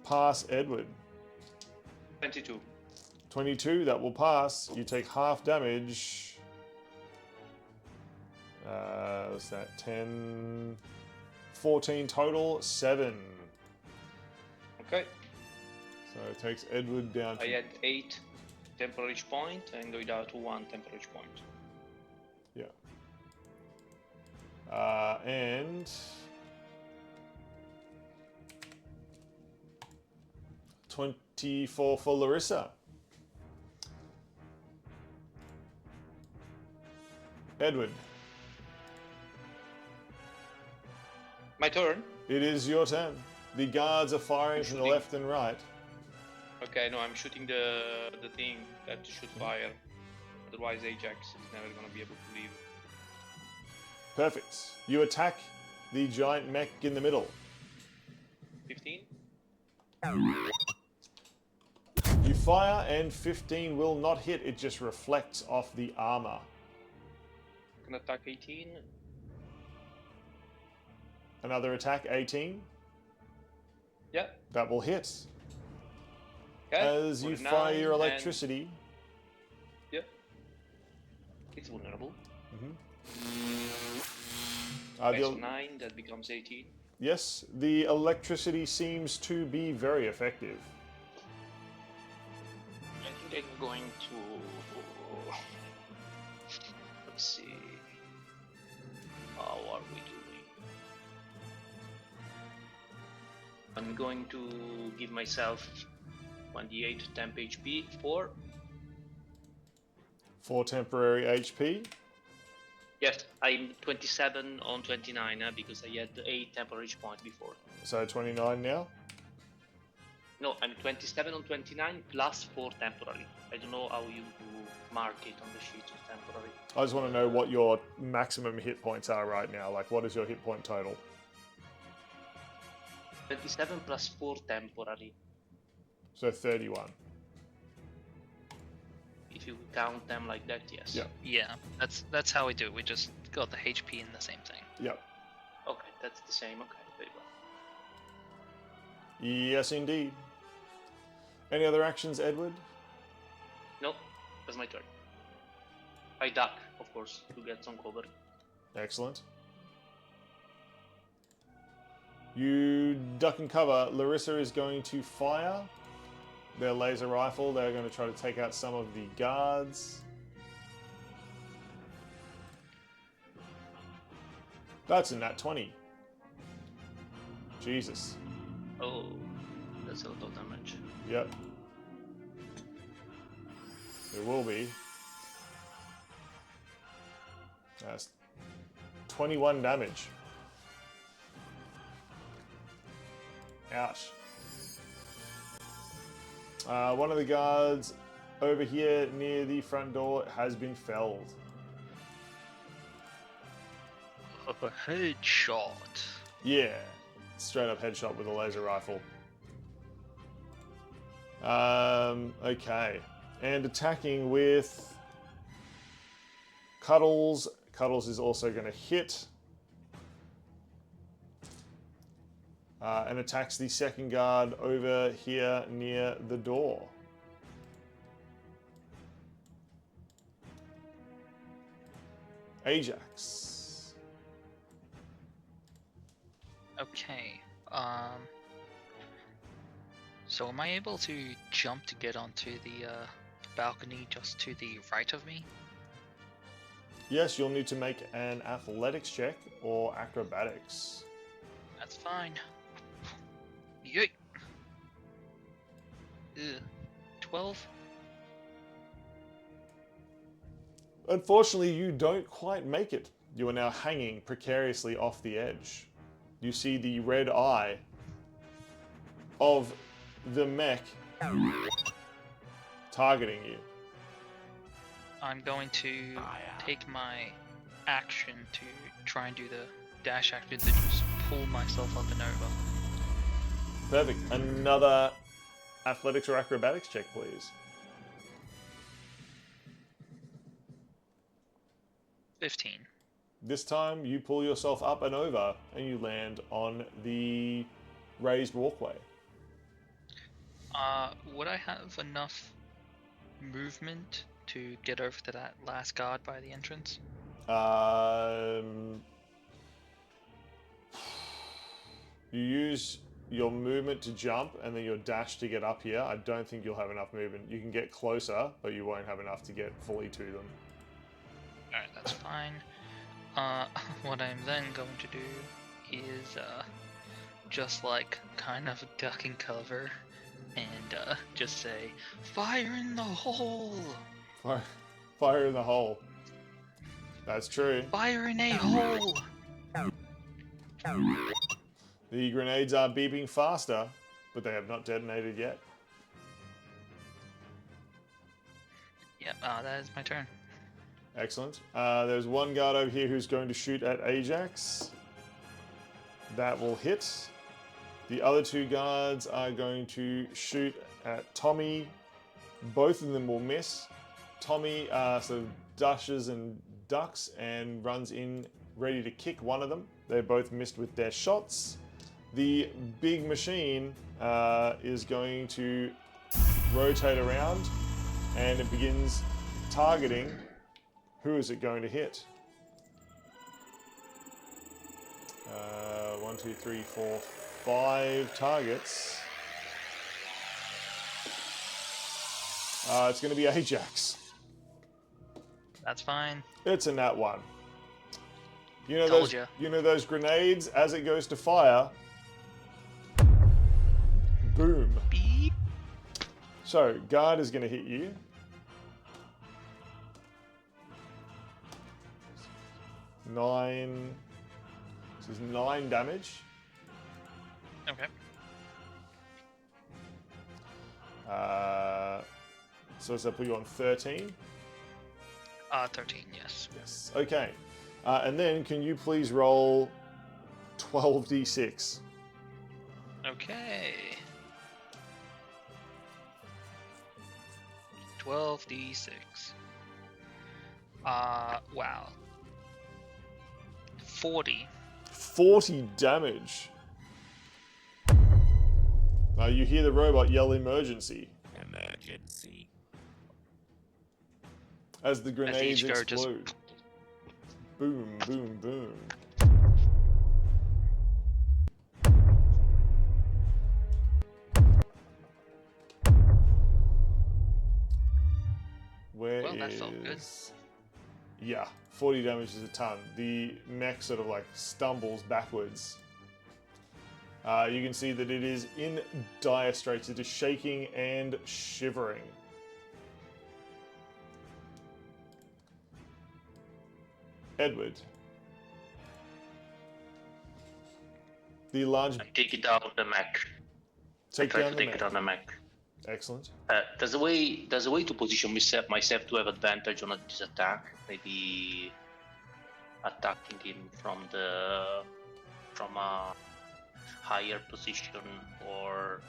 pass Edward? 22. 22, that will pass. You take half damage. What's that? 10, 14 total, 7. Okay. So it takes Edward down to... I had 8 temporary point and go down to 1 temporary point. Yeah. And... 24 for Larissa. Edward. My turn? It is your turn. The guards are firing from the Shooting. left and right. Okay, no, I'm shooting the thing that should fire. Otherwise Ajax is never gonna be able to leave. Perfect. You attack the giant mech in the middle. 15? You fire and 15 will not hit. It just reflects off the armor. Can attack 18. Another attack, 18. Yeah. That will hit. Okay. As you fire your 9 and- electricity. Yeah. It's vulnerable. The- So 9, that becomes 18. yes, the electricity seems to be very effective. I think I'm going to... Let's see... How are we doing? I'm going to give myself 1d8 temp HP for... 4 temporary HP. Yes, I'm 27 on 29 because I had 8 temporary point before. So 29 now. No, I'm 27 on 29 plus 4 temporary. I don't know how you mark it on the sheet as temporary. I just want to know what your maximum hit points are right now. Like, what is your hit point total? 27 plus 4 temporary. So 31. If you count them like that, yes. Yeah. Yeah, that's how we do it. We just got the HP in the same thing. Yep. Okay, that's the same. Okay, very well. Yes, indeed. Any other actions, Edward? No, that's my turn. I duck, of course, to get some cover. Excellent. You duck and cover. Larissa is going to fire their laser rifle. They're going to try to take out some of the guards. That's a nat 20. Jesus. Oh, that's a lot of damage. Yep. It will be. That's 21 damage. Ouch. One of the guards over here near the front door has been felled. A headshot. Yeah, straight up headshot with a laser rifle. Okay. And attacking with Cuddles. Cuddles is also going to hit. And attacks the second guard over here near the door. Ajax. Okay. So am I able to jump to get onto the balcony just to the right of me? Yes, you'll need to make an athletics check or acrobatics. That's fine. Yeet. 12? Unfortunately, you don't quite make it. You are now hanging precariously off the edge. You see the red eye of the mech targeting you. I'm going to take my action to try and do the dash action to just pull myself up and over. Perfect. Another athletics or acrobatics check, please. 15. This time, you pull yourself up and over, and you land on the raised walkway. Would I have enough movement to get over to that last guard by the entrance? You use your movement to jump and then your dash to get up here. I don't think you'll have enough movement. You can get closer, but you won't have enough to get fully to them. Alright, that's fine. What I'm then going to do is, just like, kind of duck and cover and, just say, "Fire in the hole! Fire in the hole." That's true. Fire in a hole!" The grenades are beeping faster, but they have not detonated yet. Yep, that is my turn. Excellent. There's one guard over here who's going to shoot at Ajax. That will hit. The other two guards are going to shoot at Tommy. Both of them will miss. Tommy sort of dashes and ducks and runs in ready to kick one of them. They both missed with their shots. The big machine is going to rotate around and it begins targeting. Who is it going to hit? 1, 2, 3, 4, 5 targets. It's going to be Ajax. That's fine. It's a nat 1. You know Told those. ya. You know those grenades. As it goes to fire, boom. Beep. So guard is going to hit you. This is 9 damage. Okay. So does that put you on 13? 13, yes. Yes. Okay. And then can you please roll 12d6? Okay. 12d6. Wow. 40. 40 damage. You hear the robot yell emergency Emergency. as the grenades each guard explode. Boom, boom, boom. Where Well, that felt good. Yeah, 40 damage is a ton. The mech sort of like stumbles backwards. You can see that it is in dire straits. It is shaking and shivering. Edward. The large... I take it out of the mech. I Take try down to the take mech. it out of the mech. Excellent. There's a way to position myself to have advantage on this attack. Maybe attacking him from a higher position or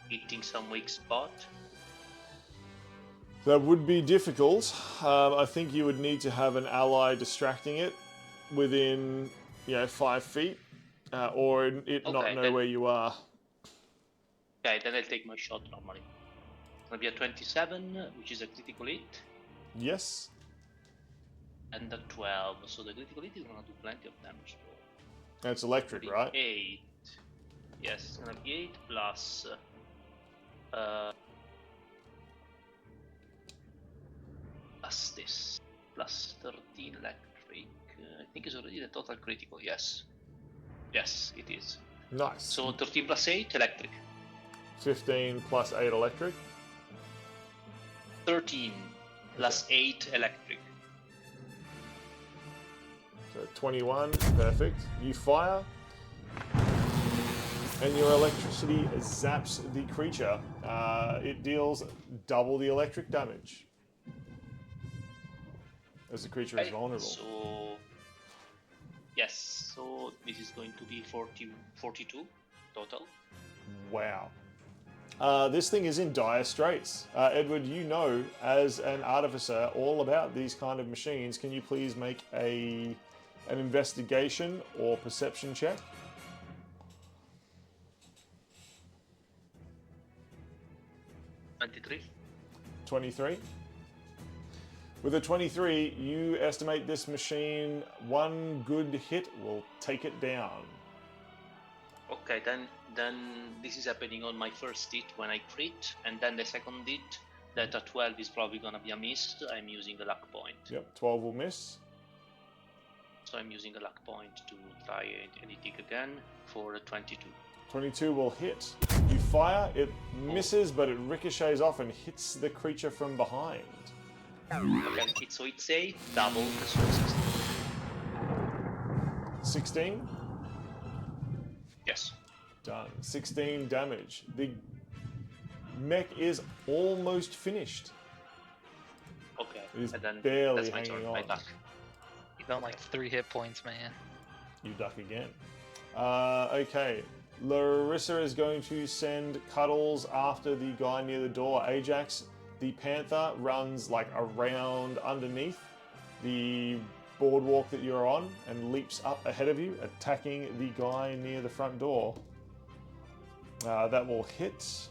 hitting some weak spot. That would be difficult. I think you would need to have an ally distracting it within, 5 feet, or it not know then- where you are. Okay, then I'll take my shot normally. It's gonna be a 27, which is a critical hit, Yes. and a 12. So the critical hit is gonna do plenty of damage. That's electric, right? 8. Yes, it's gonna be 8 plus. Plus this. Plus 13 electric. I think it's already the total critical. Yes. Yes, it is. Nice. So 13 plus 8 electric. 15 plus 8 electric. 13 plus 8 electric. So 21, perfect. You fire, and your electricity zaps the creature. It deals double the electric damage, as the creature is vulnerable. So yes, so this is going to be 42 total. Wow. This thing is in dire straits. Edward, you know, as an artificer, all about these kind of machines. Can you please make an investigation or perception check? $23. 23. With a 23, you estimate this machine, one good hit will take it down. Okay, then this is happening on my first hit when I crit, and then the second hit, that a 12 is probably gonna be a miss. I'm using a luck point. Yep, 12 will miss. So I'm using a luck point to try anything again for a 22. 22 will hit. You fire, it misses, but it ricochets off and hits the creature from behind. Okay, so it's a double, so 16. 16? Yes. Done. 16 damage. The mech is almost finished. Okay, It is and then barely that's my turn. hanging I on. attack. You got like 3 hit points, man. You duck again. Okay. Larissa is going to send Cuddles after the guy near the door. Ajax, the panther, runs like around underneath the boardwalk that you're on and leaps up ahead of you, attacking the guy near the front door. That will hit.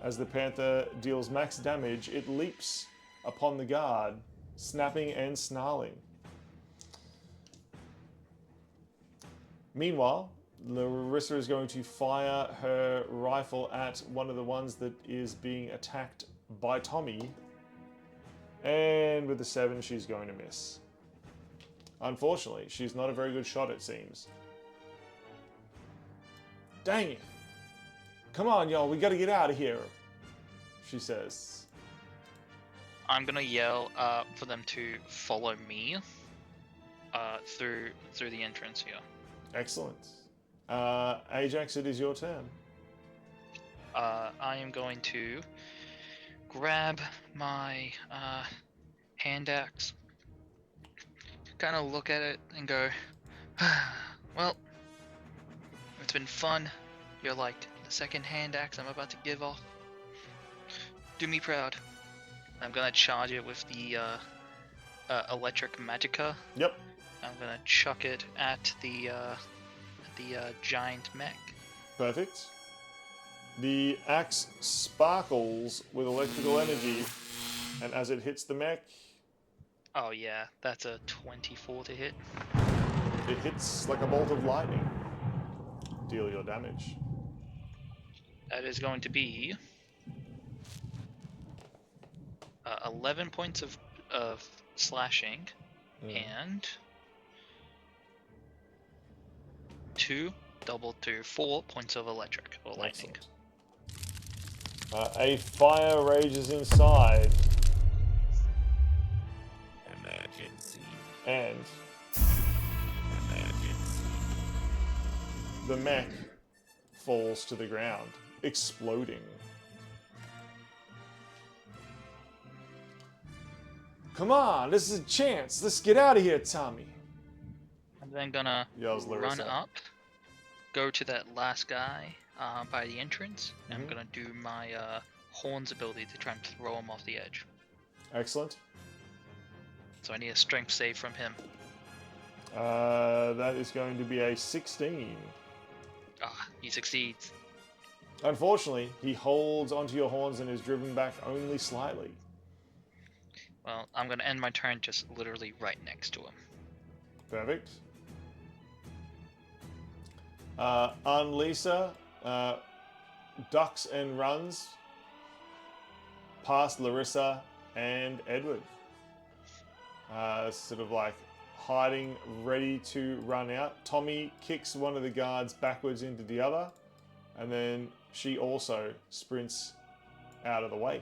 As the panther deals max damage, it leaps upon the guard, snapping and snarling. Meanwhile, Larissa is going to fire her rifle at one of the ones that is being attacked by Tommy. And with the 7, she's going to miss. Unfortunately, she's not a very good shot, it seems. Dang it. Come on, y'all, we gotta get out of here, she says. I'm gonna yell for them to follow me through the entrance here. Excellent. Ajax, it is your turn. I am going to grab my hand axe, kind of look at it and go, well, it's been fun. You're like the second hand axe I'm about to give off. Do me proud. I'm gonna charge it with the electric magicka. Yep. I'm gonna chuck it at the giant mech. Perfect. The axe sparkles with electrical energy, and as it hits the mech, Oh yeah, that's a 24 to hit. it hits like a bolt of lightning. Deal your damage. That is going to be 11 points of slashing and 2 doubled to 4 points of electric or lightning. Excellent. A fire rages inside, Emergency. and Emergency. the mech falls to the ground. exploding. Come on, this is a chance. Let's get out of here, Tommy. I'm then gonna Yells run Larissa. up, go to that last guy by the entrance, and I'm Mhm. gonna do my horns ability to try and throw him off the edge. Excellent. So I need a strength save from him. That is going to be a 16. Ah, he succeeds. Unfortunately, he holds onto your horns and is driven back only slightly. Well, I'm gonna end my turn just literally right next to him. Perfect. Annalisa ducks and runs past Larissa and Edward. Sort of like hiding, ready to run out. Tommy kicks one of the guards backwards into the other, and then she also sprints out of the way.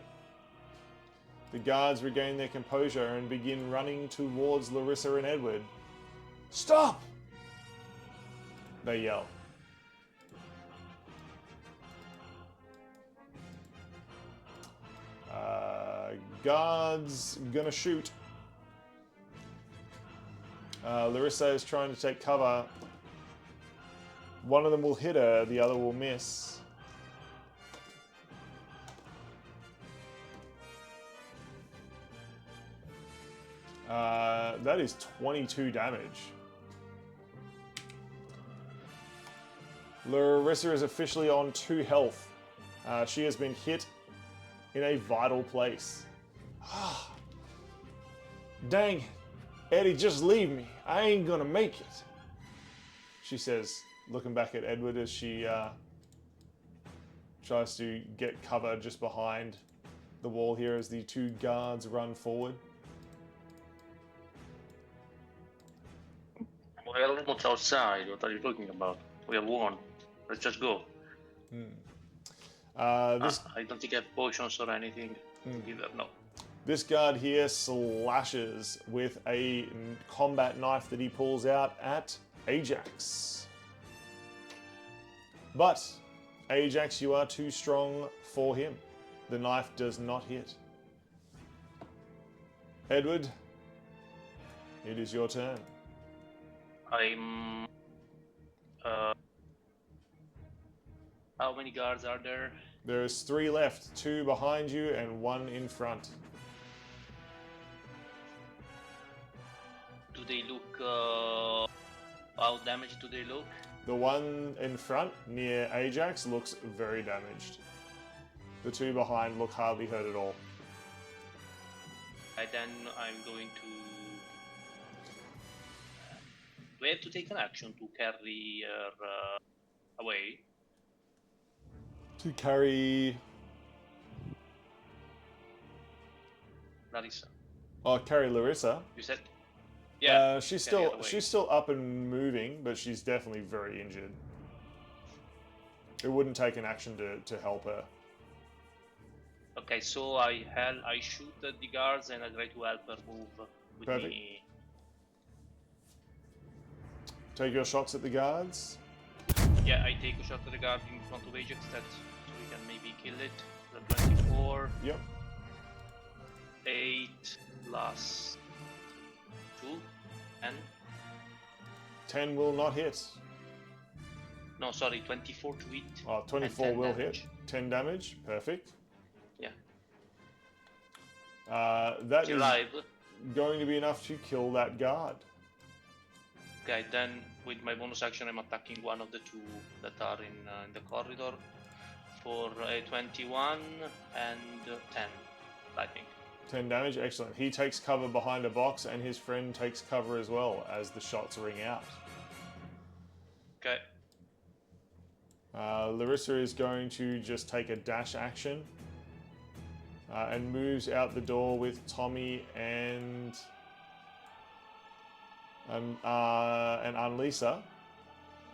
The guards regain their composure and begin running towards Larissa and Edward. Stop! They yell. Guards gonna shoot. Larissa is trying to take cover. One of them will hit her, the other will miss. That is 22 damage. Larissa is officially on 2 health. She has been hit in a vital place. Dang, Eddie, just leave me. I ain't gonna make it. She says, looking back at Edward as she tries to get cover just behind the wall here as the 2 guards run forward. We're almost outside. What are you talking about? We have won. Let's just go. This I don't think I have potions or anything either. No. This guard here slashes with a combat knife that he pulls out at Ajax. But, Ajax, you are too strong for him. The knife does not hit. Edward, it is your turn. I'm. How many guards are there? There is 3 left, 2 behind you and 1 in front. Do they look? How damaged do they look? The one in front, near Ajax, looks very damaged. The 2 behind look hardly hurt at all. And then I'm going to. Do I have to take an action to carry her away? To carry... Larissa. Oh, carry Larissa. You said. Yeah. She's carry her still away. she's still up and moving, but she's definitely very injured. It wouldn't take an action to help her. Okay, so I shoot at the guards and I try to help her move with Perfect. me. Take your shots at the guards. Yeah, I take a shot at the guard in front of Ajax that so we can maybe kill it. The 24, Yep. 8 plus 2, and 10 will not hit. no, sorry, 24 to hit. Oh, 24 and 10 will damage. hit. 10 damage. Perfect. Yeah. That She's is alive. going to be enough to kill that guard. Okay, then with my bonus action, I'm attacking one of the 2 that are in the corridor for a 21 and 10, I think. 10 damage, excellent. He takes cover behind a box and his friend takes cover as well as the shots ring out. Okay. Larissa is going to just take a dash action and moves out the door with Tommy and Annalisa.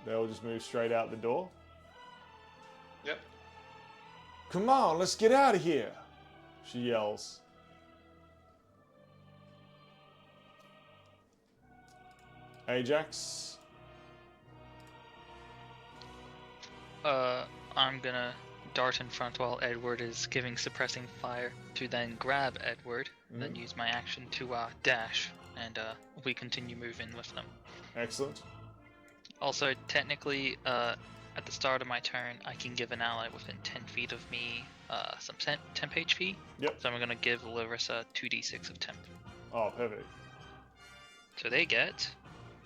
They'll just move straight out the door. Yep. Come on, let's get out of here, she yells. Ajax. I'm gonna dart in front while Edward is giving suppressing fire to then grab Edward, then use my action to dash, and we continue moving with them. Excellent. Also, technically, at the start of my turn, I can give an ally within 10 feet of me some temp HP. Yep. So I'm going to give Larissa 2d6 of temp. Oh, perfect. So they get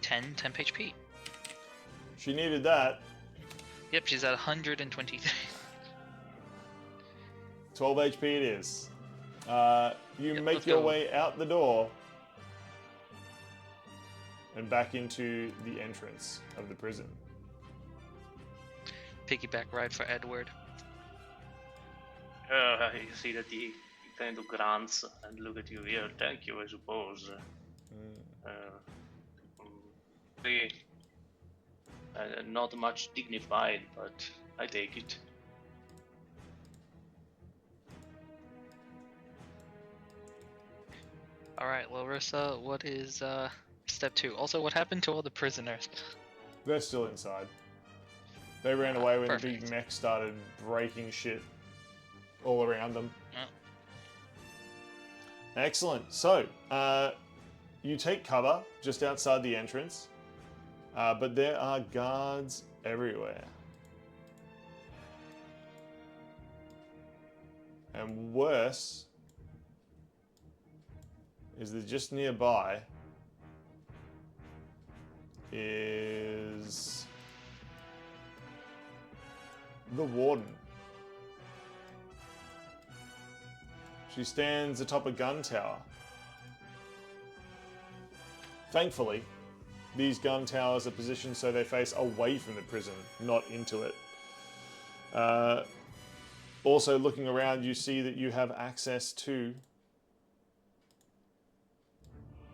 10 temp HP. She needed that. Yep, she's at 123. 12 HP it is. You Yep, make let's your go. way out the door and back into the entrance of the prison. Piggyback ride for Edward. You see that he kind of grunts and look at you here. Thank you, I suppose. Pretty, not much dignified, but I take it. Alright, Larissa, what is step 2? Also, what happened to all the prisoners? They're still inside. They ran away when the big perfect. mech started breaking shit all around them. Oh. Excellent. So, you take cover just outside the entrance, but there are guards everywhere. And worse is that just nearby is the warden. She stands atop a gun tower. Thankfully, these gun towers are positioned so they face away from the prison, not into it. Also, looking around, you see that you have access to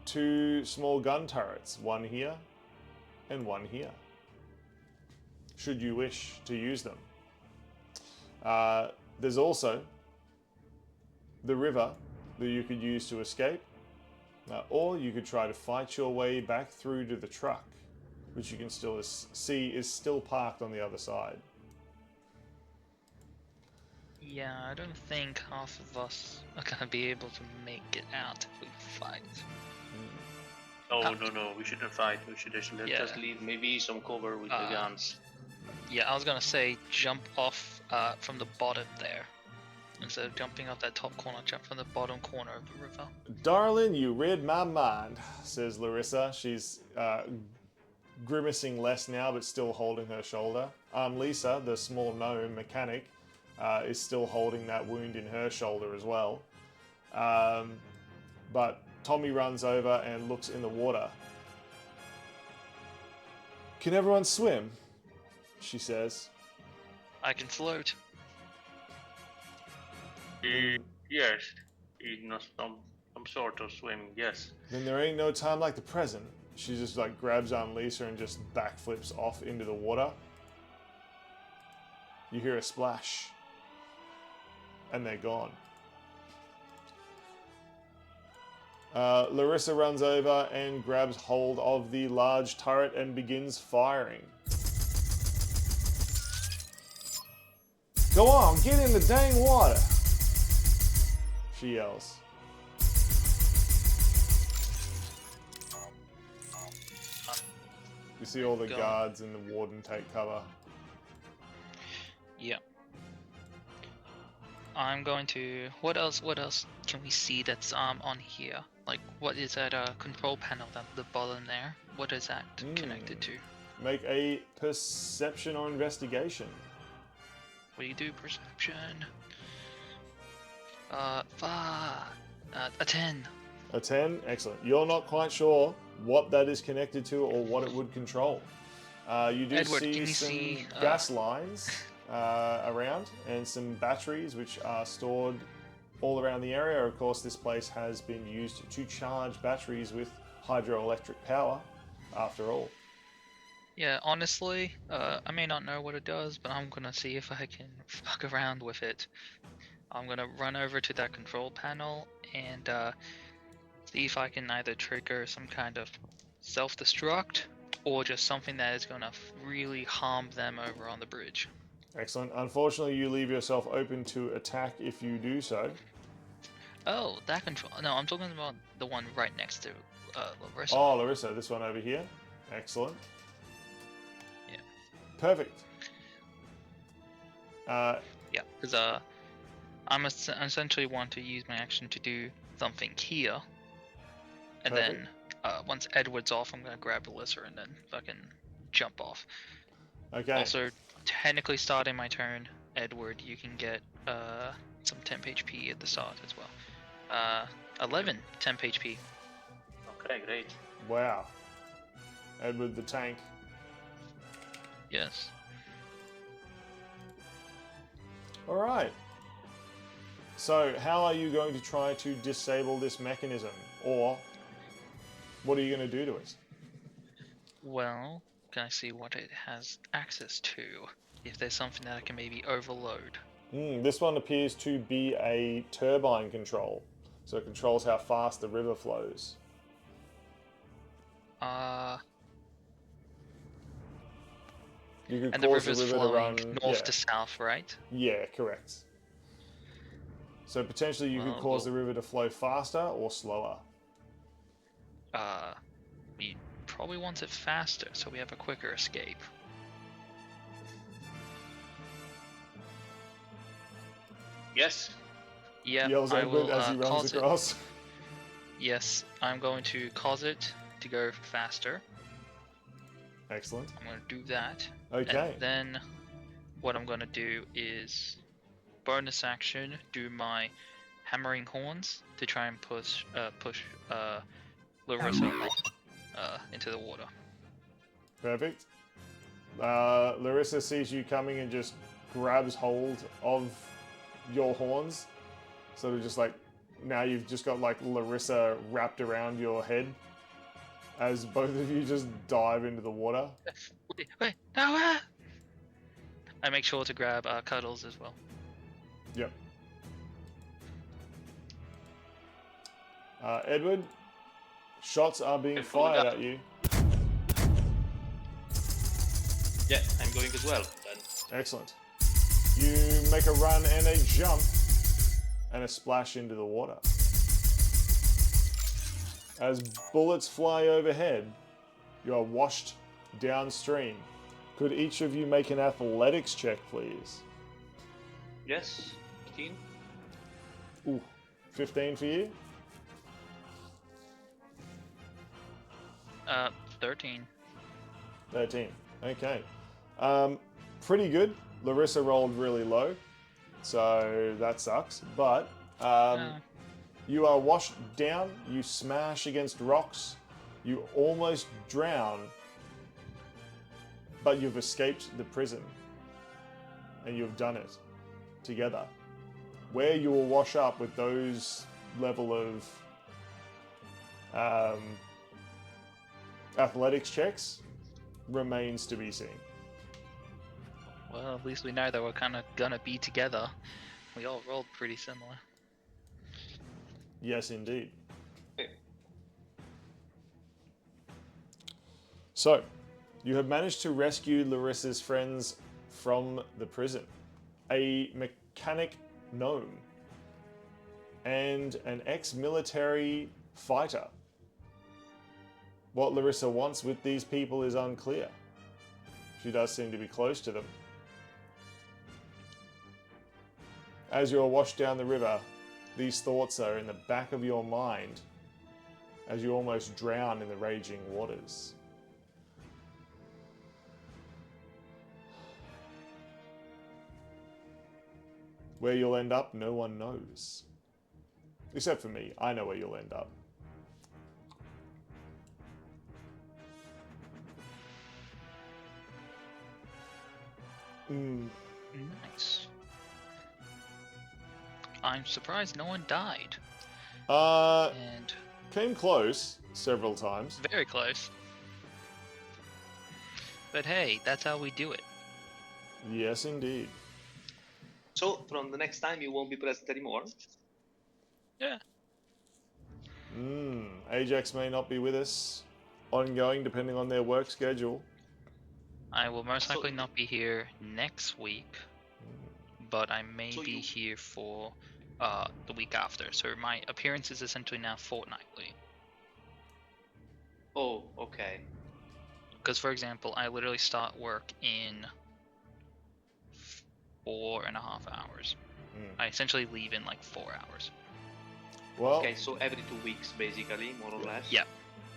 2 small gun turrets, one here and one here, should you wish to use them. There's also the river that you could use to escape, or you could try to fight your way back through to the truck, which you can still see is still parked on the other side. Yeah, I don't think half of us are gonna be able to make it out if we fight. Oh, no, we shouldn't fight. We should just just leave maybe some cover with the guns. Yeah, I was gonna say jump off from the bottom there. Instead of jumping off that top corner, jump from the bottom corner of the river. Darling, you read my mind, says Larissa. She's grimacing less now, but still holding her shoulder. Lisa, the small gnome mechanic, is still holding that wound in her shoulder as well. But Tommy runs over and looks in the water. Can everyone swim? She says. I can float. Yes, in some sort of swimming, yes. Then there ain't no time like the present. She just like grabs Lisa and just backflips off into the water. You hear a splash. And they're gone. Larissa runs over and grabs hold of the large turret and begins firing. Go on, get in the dang water! She yells. You see all the guards and the warden take cover. Yeah. I'm going to... What else can we see that's on here? Like, what is that control panel at the bottom there? What is that connected to? Make a perception or investigation. What do you do? Perception. A 10. A 10? Excellent. You're not quite sure what that is connected to or what it would control. You do Edward, see can you some see, gas lines around and some batteries which are stored all around the area. Of course, this place has been used to charge batteries with hydroelectric power, after all. Yeah, honestly, I may not know what it does, but I'm gonna see if I can fuck around with it. I'm gonna run over to that control panel and see if I can either trigger some kind of self-destruct or just something that is gonna really harm them over on the bridge. Excellent. Unfortunately, you leave yourself open to attack if you do so. Oh, that control. No, I'm talking about the one right next to Larissa. Oh, Larissa, this one over here. Excellent. Yeah. Perfect. Yeah, because I'm essentially want to use my action to do something here, and Perfect. then once Edward's off, I'm gonna grab Larissa and then fucking jump off. Okay. Also, technically starting my turn, Edward, you can get some temp HP at the start as well. 11 temp HP. Okay, great. Wow. Edward the tank. Yes. All right. So, how are you going to try to disable this mechanism? Or, what are you going to do to it? Well, can I see what it has access to? If there's something that I can maybe overload. This one appears to be a turbine control. So it controls how fast the river flows. You could And the cause the river's river to flowing run north to south, right? Yeah, correct. So potentially you could Well, cause the river to flow faster or slower. We probably want it faster, so we have a quicker escape. Yes. Yeah, Yells I Edward will as he runs cause it. across. Yes, I'm going to cause it to go faster. Excellent. I'm going to do that. Okay. And then what I'm going to do is bonus action, do my hammering horns to try and push Larissa into the water. Perfect. Larissa sees you coming and just grabs hold of your horns. Sort of just like, now you've just got like Larissa wrapped around your head as both of you just dive into the water. Wait, no! I make sure to grab Cuddles as well. Yep. Edward, shots are being Okay, pull it fired up. at you. Yeah, I'm going as well. Then. Excellent. You make a run and a jump and a splash into the water. As bullets fly overhead, you are washed downstream. Could each of you make an athletics check, please? Yes. 15. Ooh, 15 for you? 13. 13. Okay. Pretty good. Larissa rolled really low, so that sucks. But you are washed down, you smash against rocks, you almost drown, but you've escaped the prison. And you've done it together. Where you will wash up with those level of athletics checks remains to be seen. Well, at least we know that we're kind of gonna be together. We all rolled pretty similar. Yes, indeed. So, you have managed to rescue Larissa's friends from the prison. A mechanic gnome and an ex-military fighter. What Larissa wants with these people is unclear. She does seem to be close to them. As you're washed down the river, these thoughts are in the back of your mind as you almost drown in the raging waters. Where you'll end up, no one knows. Except for me, I know where you'll end up. Nice. I'm surprised no one died. And Came close several times. very close. But hey, that's how we do it. Yes, indeed. So, from the next time, you won't be present anymore. Yeah. Ajax may not be with us ongoing, depending on their work schedule. I will most So- likely not be here next week, but I may So be you- here for the week after. So my appearance is essentially now fortnightly. Oh, okay. Because, for example, I literally start work in 4.5 hours. Mm. I essentially leave in like 4 hours. Well, Okay, so every 2 weeks, basically, more or less. Yeah.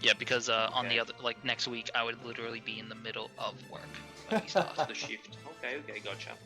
Yeah, because on the Okay. other, like next week, I would literally be in the middle of work when we start. The shift. Okay, gotcha.